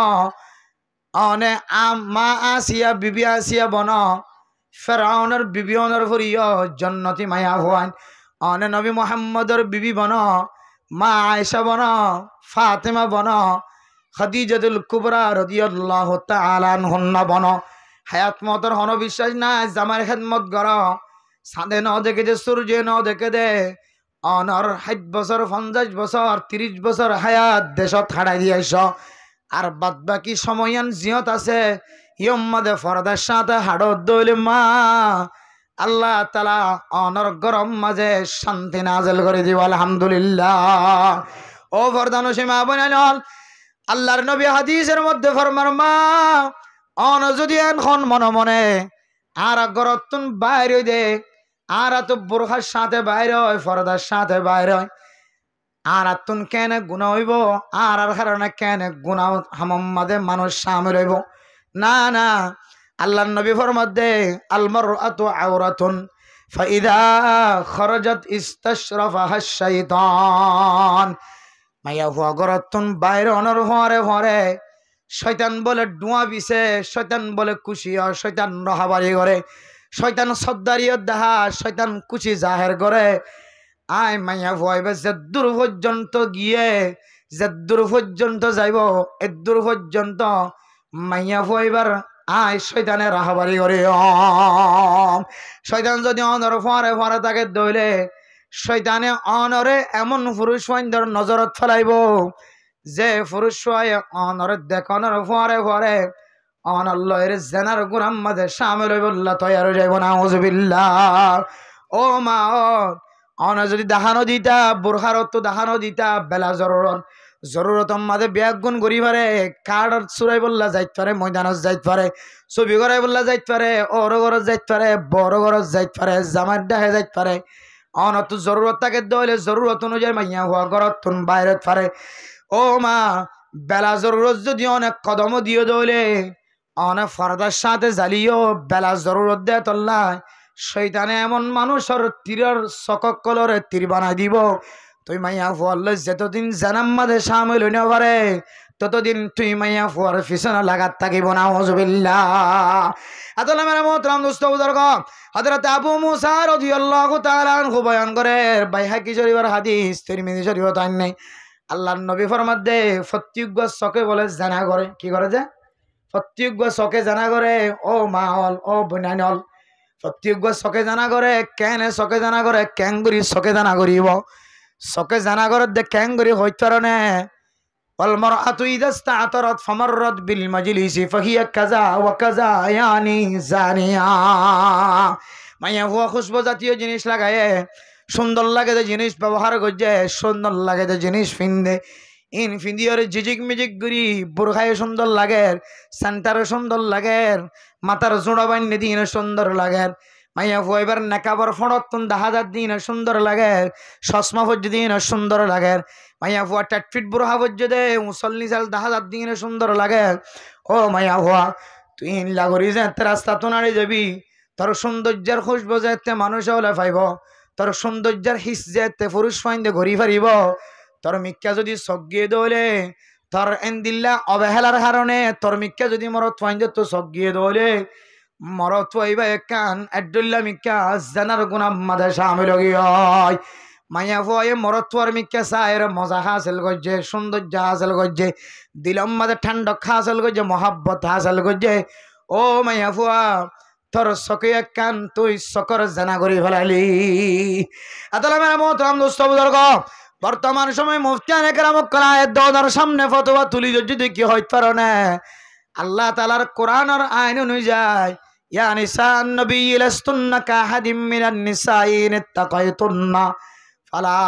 অনে মা আসিয়া বিবি আসিয়া বন ফেরাউনের বিবি অনর হরিয় জান্নাতি মায়া হওয়ান অনে নবী মুহাম্মদর বিবি বন মা আয়েশা বন ফাতেমা বন খাদিজাতুল কুবরা রাদিয়াল্লাহু তাআলা আনহা বন হায়াত মতর হন বিশ্বাস না জামার খেদমত কর সাঁদে ন দেখে দে সূর্য ন দেখে দে অনর 60 বছর 50 বছর 30 বছর হায়াত দেশত হারাই দিয়েছ আর বাদ বাকি সময়ন জিয়ত আছে ইয়ম্মাদে ফরদার সাথে হাড়ত দইলে মা আল্লাহ তাআলা অনর গরম মাঝে শান্তি নাযিল করে দিব আলহামদুলিল্লাহ ও ফরদানো সীমা বনাল আল্লাহর নবী হাদিসের মধ্যে ফরমান মা অন যদি এখন মনে মনে আর গরতুন বাইরে দে আর তো বোরখার সাথে বাইরে হয় ফরদার সাথে বাইরে হয় আর তুন কেন গুণা হইব আর কারণে কেন গুণা হামাম্মাদে মানুষ সামিল হইব না না আল্লাহর নবী ফরমাদে আল মারআতু আওরাতুন ফাইদা খরাজাত ইস্তাশরাফাহা শাইতান মাইয়া হুয়া গরতুন বাইরে অনর হরে হরে শয়তান বলে ডুয়া বিছে শয়তান বলে খুশি হয় শয়তান রহাবারি করে শয়তান সদ্দারিয়ত দেখা শয়তান কুচি জাহের করে আয় মাইয়া ভয়বে যে দূর পর্যন্ত গিয়ে যে দূর পর্যন্ত যাইব এ দূর পর্যন্ত মাইয়া ভয়বার আয় শয়তানের রাহাবারি করে শয়তান যদি অনর ফরে ফরে তাকে দইলে শয়তানে অনরে এমন পুরুষ সৈন্যর নজরত ফেলাইব যে পুরুষ অনরে দেখানোর ফরে ফরে অনল্লয়ের জেনার গুনাম মাঝে শামিল হইবল্লা তৈয়ার যাইব না আউযুবিল্লাহ ও মা অন যদি দাহানো দিতা বোরখারত তো দাহানো দিতা বেলা জরুরত মাঝে ব্যাগ গুণ করি পারে কার্ডত চুরাই বললা যাইত পারে ময়দানত যাইত পারে ছবি করাই বললা যাইত পারে ওর ঘরত যাইত পারে বড় ঘরত যাইত পারে জামার ডাহে যাইত পারে অনত জরুরত তাকে দইলে জরুরত অনুযায়ী মাইয়া হওয়া ঘরত তুন বাইরত পারে ও মা বেলা জরুরত যদি অনেক কদম দিয়ে দইলে অনেক ফরদার সাথে জ্বালিও বেলা জরুরত দেয় তল্লায় শয়তানে এমন মানুষের তীরের চকক কলরে তীর বানাই দিব তুই মাইয়া ফুয়াল যতদিন জানাম মাঝে সামিল হইতে পারে ততদিন তুই মাইয়া ফুয়ার পিছনে লাগাত থাকিব না আউযুবিল্লাহ আতালা মেরা মোহতারাম দোস্ত বুজুর্গ হযরত আবু মুসা রাদিয়াল্লাহু তাআলা আনহু বয়ান করে বাইহাকি শরীফের হাদিস তিরমিজি শরীফত আননে আল্লাহর নবী ফরমাত দে প্রত্যেক চকে বলে জানা করে কি করে যে প্রত্যেক চকে জানা করে ও মাহল ও বনানল প্রত্যেক চকে জানা করে কেনে চকে জানা করে কেঙ্গুরি চকে জানা করিব চকে জানা করে দে কেঙ্গুরি হইত কারণে والمرأة إذا استعطرت فمرت بالمجلس فهي كذا وكذا يعني زانية মাইয়া হুয়া খুশবু জাতীয় জিনিস লাগায় সুন্দর লাগে যে জিনিস ব্যবহার করছে সুন্দর লাগে যে জিনিস ফিন্দে ইন ফিন্দিয়র জিজিক মিজিক গুরি বুরখায় সুন্দর লাগে, সেন্টারে সুন্দর লাগে, মাথার জোড়া বান্যে দিন সুন্দর লাগে। মাইয়া ফুয়া এবার নেকাবর ফড়তুন দাহাদার দিন সুন্দর লাগে, চশমা ফজ্জ দিন সুন্দর লাগে। মাইয়া ফুয়া টাটফিট বুরহা ফজ্জ দে মুসল্লি চাল দাহাদার দিন সুন্দর লাগে। ও মাইয়া ফুয়া তুই লাগরি যে রাস্তা তো নাড়ি যাবি, তোর সৌন্দর্যের খুশবু যেতে মানুষ হলে পাইব, তোর সৌন্দর্যের হিস যেতে পুরুষ ফাইন্দে ঘুরি ফারিব। তোর মিক্কা যদি সগিয়ে দৌলে তোর এন্দিল্লা অবহেলার কারণে তোর মিক্কা যদি মরত ফাইন্দে তো সগিয়ে দৌলে মরত ফাইবা একান এডুল্লা মিক্কা জানার গুণা মাদে শামিল হয়। মাইয়া ফুয়ে মরত ফুয়ার মিক্কা চায়ের মজা হাসিল করছে, সৌন্দর্য হাসিল করছে, দিলম মাদে ঠান্ডক হাসিল করছে, মহাব্বত হাসিল করছে। ও মাইয়া ফুয়া তোর চকে কান তুই চকর জানা করি ফেলালি। আতলা মেরা মোহতারাম দোস্ত বুজুর্গ, বর্তমান সময় মুফতিয়ানে কেরাম কলায়েত দওয়ার সামনে ফতোয়া তুলি যদি কি হইতে পারো না, আল্লাহ তাআলার কোরআনের আইন অনুযায়ী ইয়া নিসান নবী লাস্তুন্না কাহাদিম মিনান নিসাই ইত্তাকাইতুন্না ফালা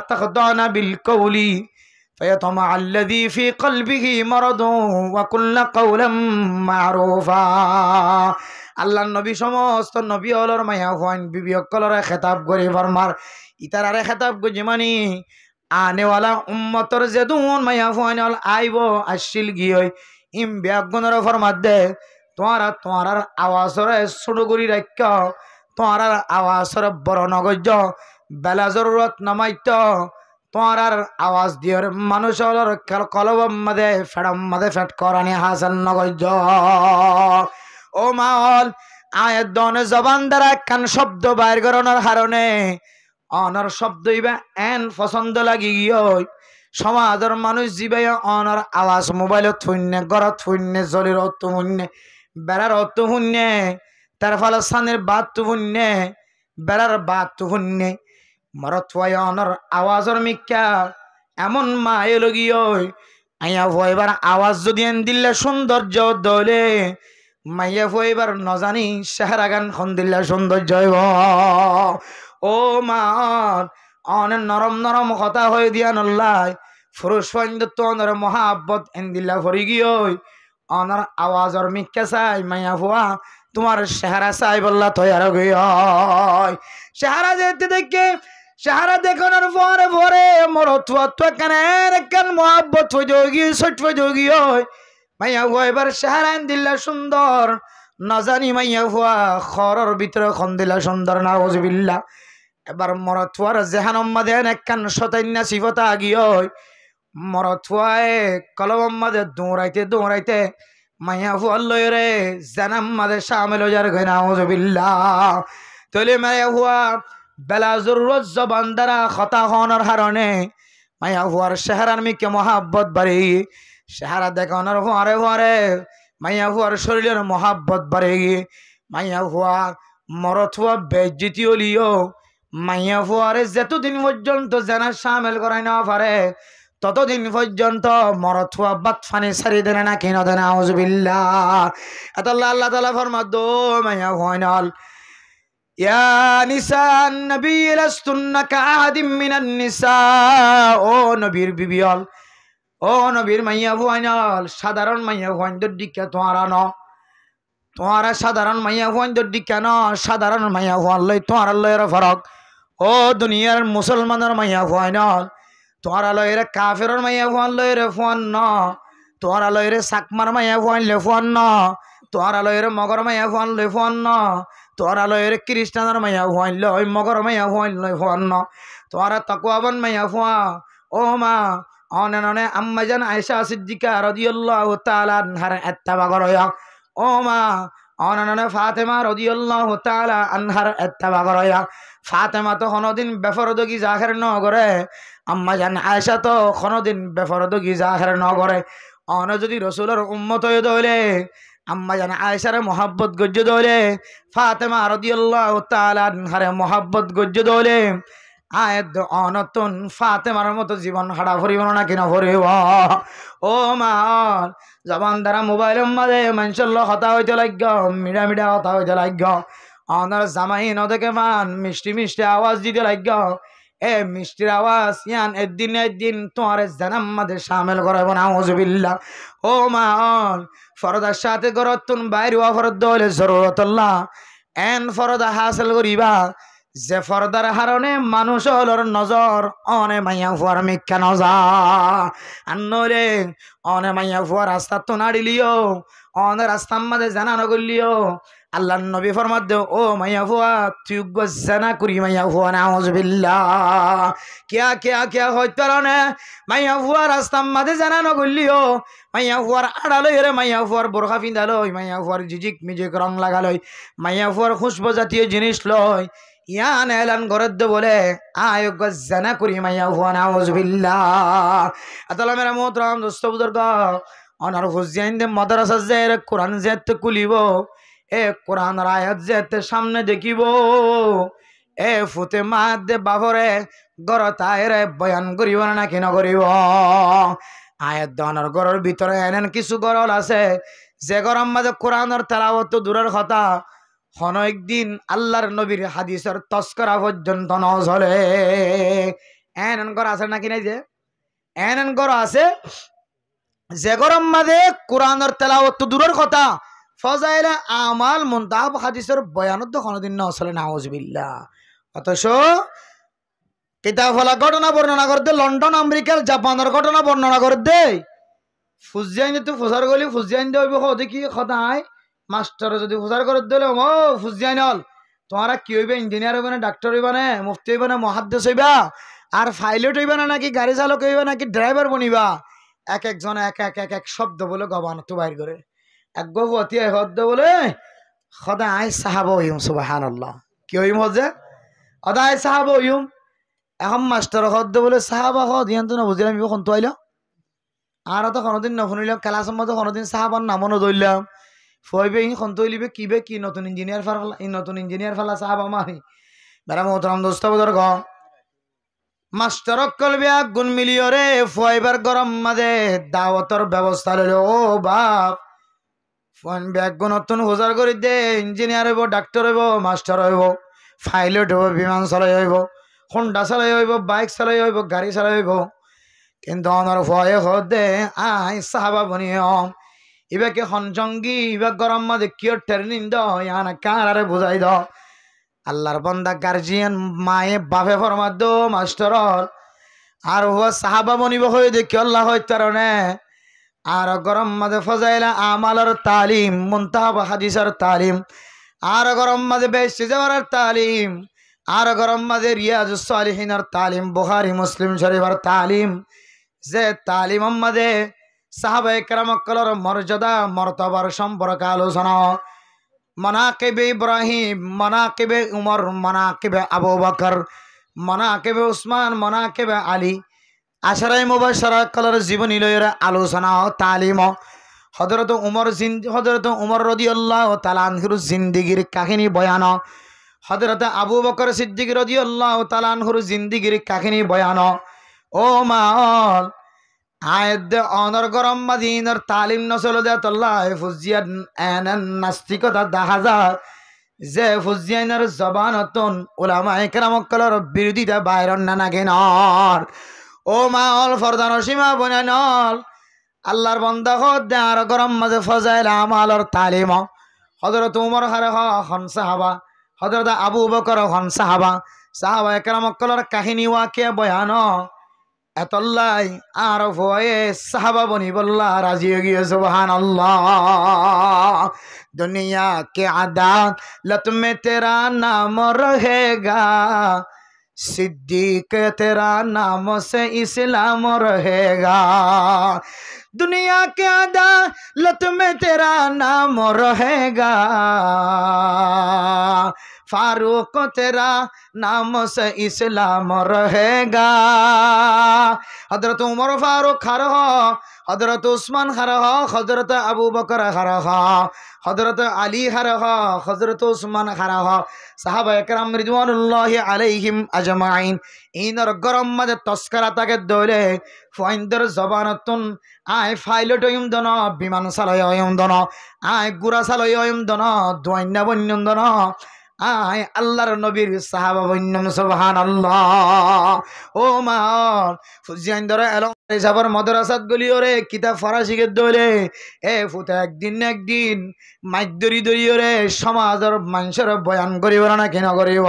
তাখদানা বিল কওলি ফায়াতমা আল্লাযী ফি কলবিহি মারাদুন ওয়া কুল্লা কাওলাম মারুফা। আল্লাহ নবী সমস্ত নবী হলর মায়া হন বিবি অকলরে খেতাব করে ফরমার ইতারারে খেতাব গজি মানি আনেওয়ালা উম্মতর যেদুন মায়া হন আইব আসিল গিয়ে ইম ব্যাগুণর ফরমাত দে তোমার আওয়াজরে ছোটো করি রাখ, তোমার আওয়াজরে বড় নগজ বেলা জরুরত নামাইত, তোমার আওয়াজ দিয়র মানুষ হলর কলবম মাদে ফেড়ম মাদে ফেট করানি হাসান নগজ। ও মাওল আয়ের দনে জবান দ্বারা কান শব্দ বাইর করানোর কারণে অনর শব্দ ইবা এন পছন্দ লাগি গিয়ে সমাজের মানুষ জিবাই অনর আওয়াজ মোবাইলত শুননে, ঘরত শুননে, জলির অর্থ শুননে, বেড়ার অর্থ শুননে, তার ফলে সানের বাদ তো শুননে, বেড়ার বাদ তো শুননে, মরত ফুয়াই অনর আওয়াজের মিক্কা এমন মায়ে লগিয়ে আইয়া ফুয়াইবার আওয়াজ যদি এন দিলে সৌন্দর্য দলে মাইয়া ফুয়াইবার নজানি সেহারা গান খন দিলে সৌন্দর্য হইব। ও মা অনেক নরম নরম কথা হয়ে দিয়া নল্লাই পুরুষ সৈন্যত্ব অনর মহাব্বত এন দিল্লা ভরি গিয়ে অনর আওয়াজর মিক্কা চাই মাইয়া ফুয়া তোমার সেহারা চাই বললা তৈয়ার গিয়ে সেহারা যেতে দেখে সেহারা দেখানোর পরে পরে মরত তো কান মহাব্বত হয়ে যোগী ছোট হয়ে যোগী মাইয়া ফুয়া এবার সেহারা এন দিল্লা সুন্দর নজানি মাইয়া ফুয়া খরর ভিতরে খন দিলা সুন্দর নাউজুবিল্লাহ। এবার মরত ফুয়ার জেহানম্মাদে একখান শতান্যা সিফতা গিয়ে মরত ফুয়ায় কলমম্মাদে দৌড়াইতে দৌড়াইতে মাইয়া ফুয়ার লয়রে জানাম্মাদে শামিল হয়ে যার নাউজুবিল্লাহ। তলে মাইয়া ফুয়া বেলা জরুরত জবান দ্বারা খতা হওয়ার কারণে মাইয়া ফুয়ার চেহারার মিকে মহাব্বত বাড়ি, চেহারা দেখানোর ফুয়ারে ফুয়ারে মাইয়া ফুয়ার শরীরের মহাব্বত বাড়ে গিয়ে মাইয়া ফুয়া মরত ফুয়া বেজ্জিতি হলিও মাইয়া ফুয়ারে যতদিন পর্যন্ত জানা সামিল করাই না পারে ততদিন পর্যন্ত মরত ফুয়া বাত ফানি সারি দেনে না কিনা দেনা আউযুবিল্লাহ। আল্লাহ আল্লাহ তাআলা ফরমা দো মাইয়া ফুয়াইনাল ইয়া নিসান নবী লাস্তুন্না কাআদিম মিনান নিসা। ও নবীর বিবিয়াল, ও নবীর মাইয়া ফুয়াইনাল সাধারণ মাইয়া ফুয়াইন্দর দিকে তোমারা ন, তোমারা সাধারণ মাইয়া ফুয়াইন্দর দিকে ন, সাধারণ মাইয়া ফুয়ান লই তোমার লয়ের ফরক। ও দুনিয়ার মুসলমানের মাইয়া ফুয়াইনাল তোমারা লয়ের কাফেরর মাইয়া ফুয়ান লয়ের ফুয়ান ন, তোমারা লয়ের সাকমার মাইয়া ফুয়ান লে ফুয়ান ন, তোমারা লয়ের মগর মাইয়া ফুয়ান লই ফুয়ান ন, তোমারা লয়ের খ্রিস্টানের মাইয়া ফুয়ান লই মগর মাইয়া ফুয়ান লই ফুয়ান ন, তোমারা তাকওয়াবান মাইয়া ফুয়া। ও মা অনে আম্মা জান আয়েশা সিদ্দিকা রাদিয়াল্লাহু তাআলা আনহার ইত্তেবা করয়া। ও মা অনে ফাতেমা রাদিয়াল্লাহু তাআলা আনহার ইত্তেবা করয়া। ফাতেমা তো কোনদিন বেফরদগি জাহের ন করে, আম্মা জান আয়েশা তো কোনদিন বেফরদগি জাহের ন করে। অনে যদি রাসূলের উম্মত হয়ে দইলে আম্মা জান আয়েশার মহব্বত গজ্জ দইলে, ফাতেমা রাদিয়াল্লাহু তাআলা আনহার মহব্বত গজ্জ দইলে আয়াত অনতুন ফাতেমার মতো জীবন হাড়া ভরিব না কিনা ভরিব। ও মা জবান দ্বারা মোবাইলের মাঝে মানুষের কথা হইতে লাগ, মিডা মিডা কথা হইতে লাগ, অনার জামাই নদেকে মান মিষ্টি মিষ্টি আওয়াজ দিতে লাগ, এ মিষ্টির আওয়াজ ইয়ান একদিন তোমার জানাম্মাদের শামিল করাবো না আউযুবিল্লাহ। ও মা ফরদার সাথে গরতুন বাইরে ওয়া ফরদ হলে জরুরতুল্লাহ এন ফরদা হাসিল করিবা যে ফরদার হারণে মানুষ হলর নজর অনে মাইয়া ফুয়ার মিথ্যা নজর আন্নরে অনে মাইয়া ফুয়ার রাস্তা তো নাড়িলিও অনে রাস্তার মাঝে জানানো করলিও আল্লাহ নবী ফরমাত দেও ও মাইয়া ফুয়া তুই জানা করি মাইয়া ফুয়া নাউযুবিল্লাহ কিয়া কিয়া কিয়া হইতরনে মাইয়া ফুয়া রাস্তার মাঝে জানানো করলিও মাইয়া ফুয়ার আড়ালই রে মাইয়া ফুয়ার বোরখা পিন্ধালই মাইয়া ফুয়ার জিজিক মিজিক রং লাগালই মাইয়া ফুয়ার খুশবু জাতীয় জিনিস লয় ইয়ান এলান গরদ্দ বলে আয়োগ্য জানা করি মাইয়া ফুয়া নাউযুবিল্লাহ। আতালা মেরা মোহতরম দোস্ত বুজুর্গ অনার হুজাইন দে মাদ্রাসা যে কোরআন যেত কুলিব এ কোরআনের আয়াত যেতে সামনে দেখিব এ ফুতে মাত দে বাবরে গরতায়রে বয়ান করিব না কি নকরিব আয়াত দানের গরর ভিতরে এনেন কিছু গরল আছে যে গরম মাঝে কোরআনের তেলাওয়াত দূরের কথা হন একদিন আল্লাহর নবীর হাদিসের তস্করা পর্যন্ত নজলে এনেন গর আছে নাকি নাই যে এনেন গর আছে যে গরম মাঝে কোরআনের তেলাওয়াত দূরের কথা ফজাইলে আমাল মুনতাহাব হাদিসের বয়ানত কোনদিন না আসলে নাউযুবিল্লাহ। অথচ কিতাব ফলা ঘটনা বর্ণনা করতে লন্ডন আমেরিকার জাপানের ঘটনা বর্ণনা করতে ফুজিয়াইন তো ফুজার গলি ফুজিয়াইন দেব দেখি সদায় মাস্টার যদি ফুজার করে দিলে ও ফুজিয়াইন হল তোমারা কি হইবে ইঞ্জিনিয়ার হইবে না ডাক্তার হইবা না মুফতি হইবা না মহাদ্দেশ হইবা আর পাইলট হইবা না নাকি গাড়ি চালক হইবা নাকি ড্রাইভার বনিবা এক একজন এক এক এক এক শব্দ বলে গবানত বাইর করে এক গতি হদ্দ বলে সদায় সাহাবা হইম সুবহানাল্লাহ কি হইম হজে সদায় সাহাবা হইম এখন মাস্টার হদ্দ বলে সাহাবা হদ ইয়ান্ত না বুঝলাম ইব কোন তো আইল আর তো কোনোদিন নশুনিলাম ক্লাসের মধ্যে কোনোদিন সাহাবার নামও নধরলাম ফইবে ই কোন তো হইলিবে কিবে কি নতুন ইঞ্জিনিয়ার ফালা সাহাবা মাহি বেড়া মোহতরম দোস্ত বুজুর্গ মাস্টার কলবে আগুন মিলিয়রে ফইবার গরম মাঝে দাওয়াতর ব্যবস্থা লইল ও বাপ ফোন ব্যাগ নতুন হোজার করে দে ইঞ্জিনিয়ার হইব ডাক্তার হইব মাস্টার হইব পাইলট হইব বিমান চালাই হইব হোন্ডা চালাই হইব বাইক চালাই হইব গাড়ি চালাই হইব কিন্তু অনর ভয়ে হদে আই সাহাবা বনিয়ম ইবাকে হনজঙ্গি ইবা গরম মাঝে কিয় ট্রেনিং দ ইয়ানা কারারে বুঝাই দ আল্লাহর বান্দা গার্জিয়ান মায়ে বাপে ফরমাদ দো মাস্টার আর হুয়া সাহাবা বনিব হয়ে দেখি আল্লাহ হইতারনে আর গরম মাঝে ফজাইলা আমালর তালিম মুনতাহাব হাদিসের তালিম আর গরম মাঝে বেশি যাওয়ার তালিম আর গরম মাঝে রিয়াজুস সালিহিনের তালিম বুখারী মুসলিম শরীফের তালিম যে তালিম মাঝে সাহাবায়ে কেরামকলর মর্যাদা মর্তবার সম্পর্কে আলোচনা মানাকিবে ইব্রাহিম মানাকিবে উমর মানাকিবে আবু বকর মানাকিবে উসমান মানাকিবে আলী আশারায়ে মুবাশশারা কলর জীবনী লয়ের আলোচনা তালিম হযরত উমর রাদিয়াল্লাহু তাআলা আনহুর জিন্দেগীর কাহিনী বয়ান হযরত আবু বকর সিদ্দিক রাদিয়াল্লাহু তাআলা আনহুর জিন্দেগীর কাহিনী বয়ান ও মাল আয়াত অনর গরম মাদিনার তালিম নসল দে আল্লাহ ফুজিয়ান এনান নাস্তিকতা দাহাজা যে ফুজিয়ানের জবানতন উলামায়ে কেরামকলর বিরোধিতা বাইরন না নাগেনর ও মাল ফরদান সীমা বনানল আল্লাহর বান্দা হদ আর গরম মাঝে ফজাইল আমালর তালিম হযরত উমর হারে হন সাহাবা হযরত আবু বকর হন সাহাবা সাহাবায়ে কেরামকলর কাহিনী ওয়াকিয়া বয়ান এতল্লাই আর ভয়ে সাহাবা বনি বল্লা রাজি হয়ে গিয়ে সুবহানাল্লাহ দুনিয়া কে আদালত মে তেরা নাম রহেগা सिद्दीक तेरा नाम से इस्लाम रहेगा दुनिया के अदालत में तेरा नाम रहेगा फारूक तेरा नाम से इस्लाम रहेगा हजरत उमर फारूक खर हजरत उस्मान खर हजरत अबू बकर खर हजरत अली खर हजरत उस्मान खर साहबा एकराम रिदवानुल्लाहि अलैहिम अजमाइन इनर गरम मजे तस्करा ताके दोले फाइंदर जबानतुन आय पाइलट हयम दन विमान चालय हयम दन आय गुरा चालय हयम दन दोइन्ना बन्यम दन আয় আল্লাহর নবীর সাহাবা বন্যম সুবহানাল্লাহ। ও মা ফুজিয়ান ধরে এলো যাবার মাদ্রাসাত গলি ওরে কিতাব ফরাসি কে দলে এ ফুতে একদিন না একদিন মাইদরি দরি ওরে সমাজের মানুষের বয়ান করিব না কেন করিব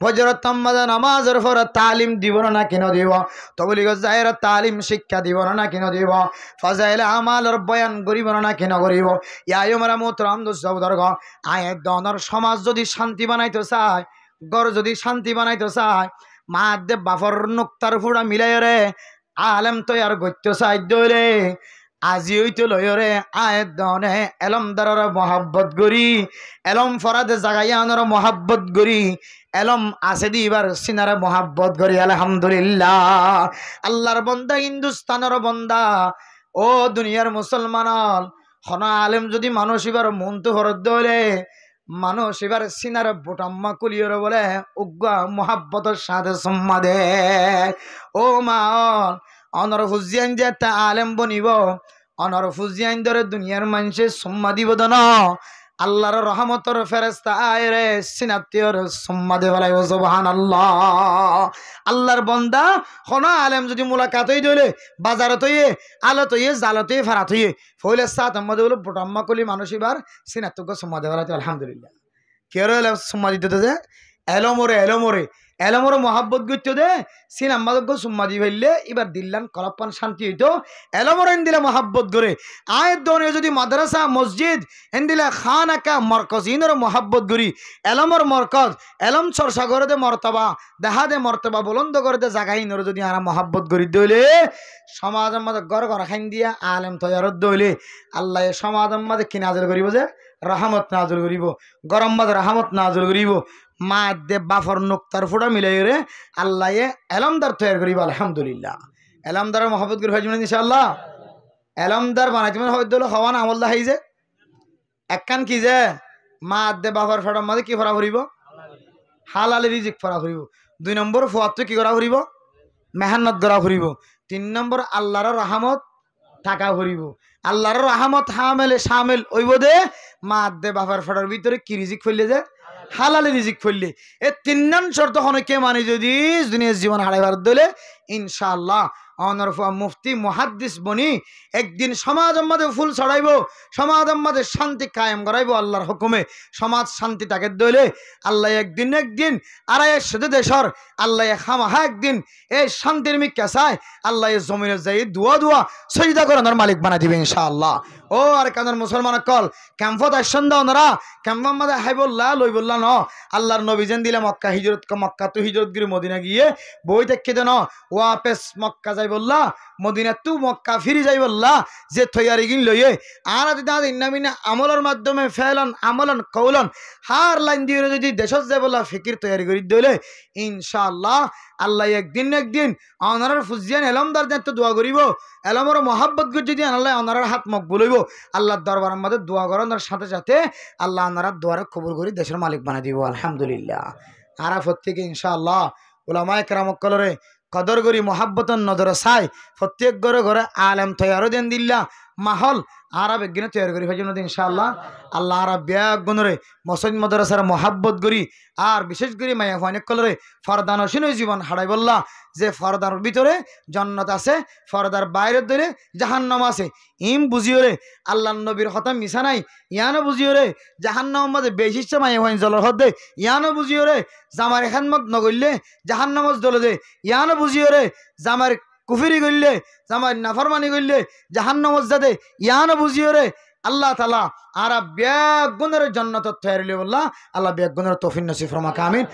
ফজরত তাম্মাদা নামাজের পর তালিম দিব না কেন দিব তবলিগ জাহের তালিম শিক্ষা দিব না কেন দিব ফাজাইল আমালের বয়ান করিব না কেন করিব ইয়ায় মারা মোহতরম দোস্ত বুজুর্গ আয় দনর সমাজ যদি শান্তি বানাইতে চায় গর যদি শান্তি বানাইতে চায় মা দে বাফর নুক্তার ফুড়া মিলাই রে আলেম তৈয়ার গত্য সাহায্য রে আজি হইতে লয় রে আয়ের দনে এলমদার মহাব্বত গরি এলম ফরাদে জাগাইয়ানোর মহাব্বত গরি এলম আছে দিবার সিনারে মহাব্বত গরি আলহামদুলিল্লাহ। আল্লাহর বন্দা হিন্দুস্তানের বন্দা ও দুনিয়ার মুসলমান হন আলেম যদি মানুষ এবার মন তো হরদ দলে মানুষ এবার সিনার বোটাম্মা কুলিয়র বলে উগ্গা মহাব্বতের সাথে সম্মা দে ও মা অনর ফুজিয়ান যে তা আলেম বনিব অনর ফুজিয়ান ধরে দুনিয়ার মানুষে সম্মা দিব দন আল্লাহর রহমতর ফেরেস্তা আয় রে সিনাতিয়র সম্মা দে বলাই সুবহানাল্লাহ। আল্লাহর বন্দা হনা আলেম যদি মুলাকাত হই দইলে বাজারত হইয়ে আলত হইয়ে জালত হইয়ে ফারাত হইয়ে ফইলে সাত আম্মা দেবল বোটাম্মা কলি মানুষ এবার সিনাতুক সম্মা দে বলাই আলহামদুলিল্লাহ। কেউ সম্মা দিতে যে এলমরে এলমরে মহাব্বত গত্য দে সিন আম্মাদক সুম্মা দি ফেললে এবার দিল্লান কলাপান শান্তি হইতো এলমরে দিলে মহাব্বত করে আয়ের দনে যদি মাদ্রাসা মসজিদ দিলে খান একা মরকজ ইনর মহাব্বত করি এলমর মরকজ এলম চর্চা করে দে মর্তবা দেখা দে মর্তবা বুলন্দ করে দে জাগা ইনর যদি আরা মহাব্বত করি দইলে সমাজ আমাদের গড় গড় খাইন দিয়া আলেম তৈয়ারত দইলে আল্লাহ সমাজ আমাদের কি নাজল করিব যে রহমত নাজল করিব গরম মাদ রহমত নাজল করিব মা দে বাফর নুক্তার ফুটা মিলাই রে আল্লাহ এলমদার তৈরি করিব আলহামদুলিল্লাহ। এলমদারের মহব্বত করি ভাইজমেন ইনশাআল্লাহ এলমদার বানাইতে মানে হয়তো হওয়ান আমলদা হাই যে একখান কি যে মা দে বাফর ফটার মাঝে কি ফরা করিব হালালি রিজিক ফরা করিব 2 নম্বর ফুয়াত কি করা করিব মেহনত করা করিব 3 নম্বর আল্লাহর রহমত টাকা করিব আল্লাহর রহমত হামেলে শামিল হইব দে মা দে বাফর ফটার ভিতরে কি রিজিক ফেললে যে হালালি রিজিক ফেললে এ 3 নং শর্ত হনকে মানে যদি দুনিয়ার জীবন হারাইবার দলে ইনশাআল্লাহ অনরফা মুফতি মুহাদ্দিস বনি একদিন সমাজ আমাদের ফুল ছড়াইব সমাজ আমাদের শান্তি কায়েম করাইব আল্লাহর হুকুমে সমাজ শান্তি তাকে দইলে আল্লাহ একদিন আড়াই শত দেশর আল্লাহ খামাহা একদিন এই শান্তির মিক্কা চায় আল্লাহ জমিনে যাই দুয়া সজদা করানোর মালিক বানাই দিবে ইনশাআল্লাহ। ও আর কানার মুসলমান কল ক্যাম্পত আসছেন দাও ওনারা ক্যাম্প আমাদের হাইবুল্লাহ লইবুল্লাহ ন আল্লাহর নবী যেন দিলে মক্কা হিজরত মক্কা তো হিজরত গিয়ে মদিনা গিয়ে বই দেখে দেন ওয়াপেস মক্কা যাই বললা মদিনা তু মক্কা ফিরি যাই বললা যে থইয়ারি গিন লইয়ে আর যদি ইন্নামিনা আমলের মাধ্যমে ফেলন আমলন কৌলন হার লাইন দিয়ে যদি দেশত যাই বললা ফিকির তৈরি করি দইলে ইনশাআল্লাহ আল্লাহ একদিন অনারার ফুজিয়ান এলমদার তো দোয়া করিব এলমর মহাব্বত করে যদি আল্লাহ অনারার হাত মকবুল হইব আল্লাহর দরবার আমাদের দোয়া করানোর সাথে সাথে আল্লাহ আনারার দোয়ারে কবুল করি দেশের মালিক বানিয়ে দিব আলহামদুলিল্লাহ। আরাফত থেকে ইনশাআল্লাহ উলামায়ে কেরামক কলরে কদর করি মহাব্বতন নজর চাই প্রত্যেক ঘরে ঘরে আলেম তৈয়ারও দেন দিল্লা মাহল আরব একদিনে তৈরি করি ভাই ইনশাআল্লাহ আল্লাহ আরব ব্যাগ গুণরে মসজিদ মাদ্রাসার মহাব্বত করি আর বিশেষ করে মায়া অনেক কলরে ফরদানসীন জীবন হারাই বললা যে ফরদার ভিতরে জন্নত আছে ফরদার বাইরের ধরে জাহান্নাম আছে ইম বুঝিও রে আল্লাহ নবীর হতা মিশা নাই ইয়ানো বুঝিও রে জাহান্নাম মাঝে বেশিষ্ট মায়া হয় জলর হদে ইয়ানো বুঝিও রে জামার এখানমত নগরলে জাহান্নামত দলে দে ইয়ানো বুঝিও রে জামার কুফিরি করলে জামার নাফরমানি করলে জাহান্নামত যাদে ইয়ানো বুঝিও রে আল্লাহ তাআলা আর ব্যাগ গুণের জন্নত তৈরি বললা আল্লাহ ব্যাগ গুণের তৌফিক নসিব ফরমাক আমিন।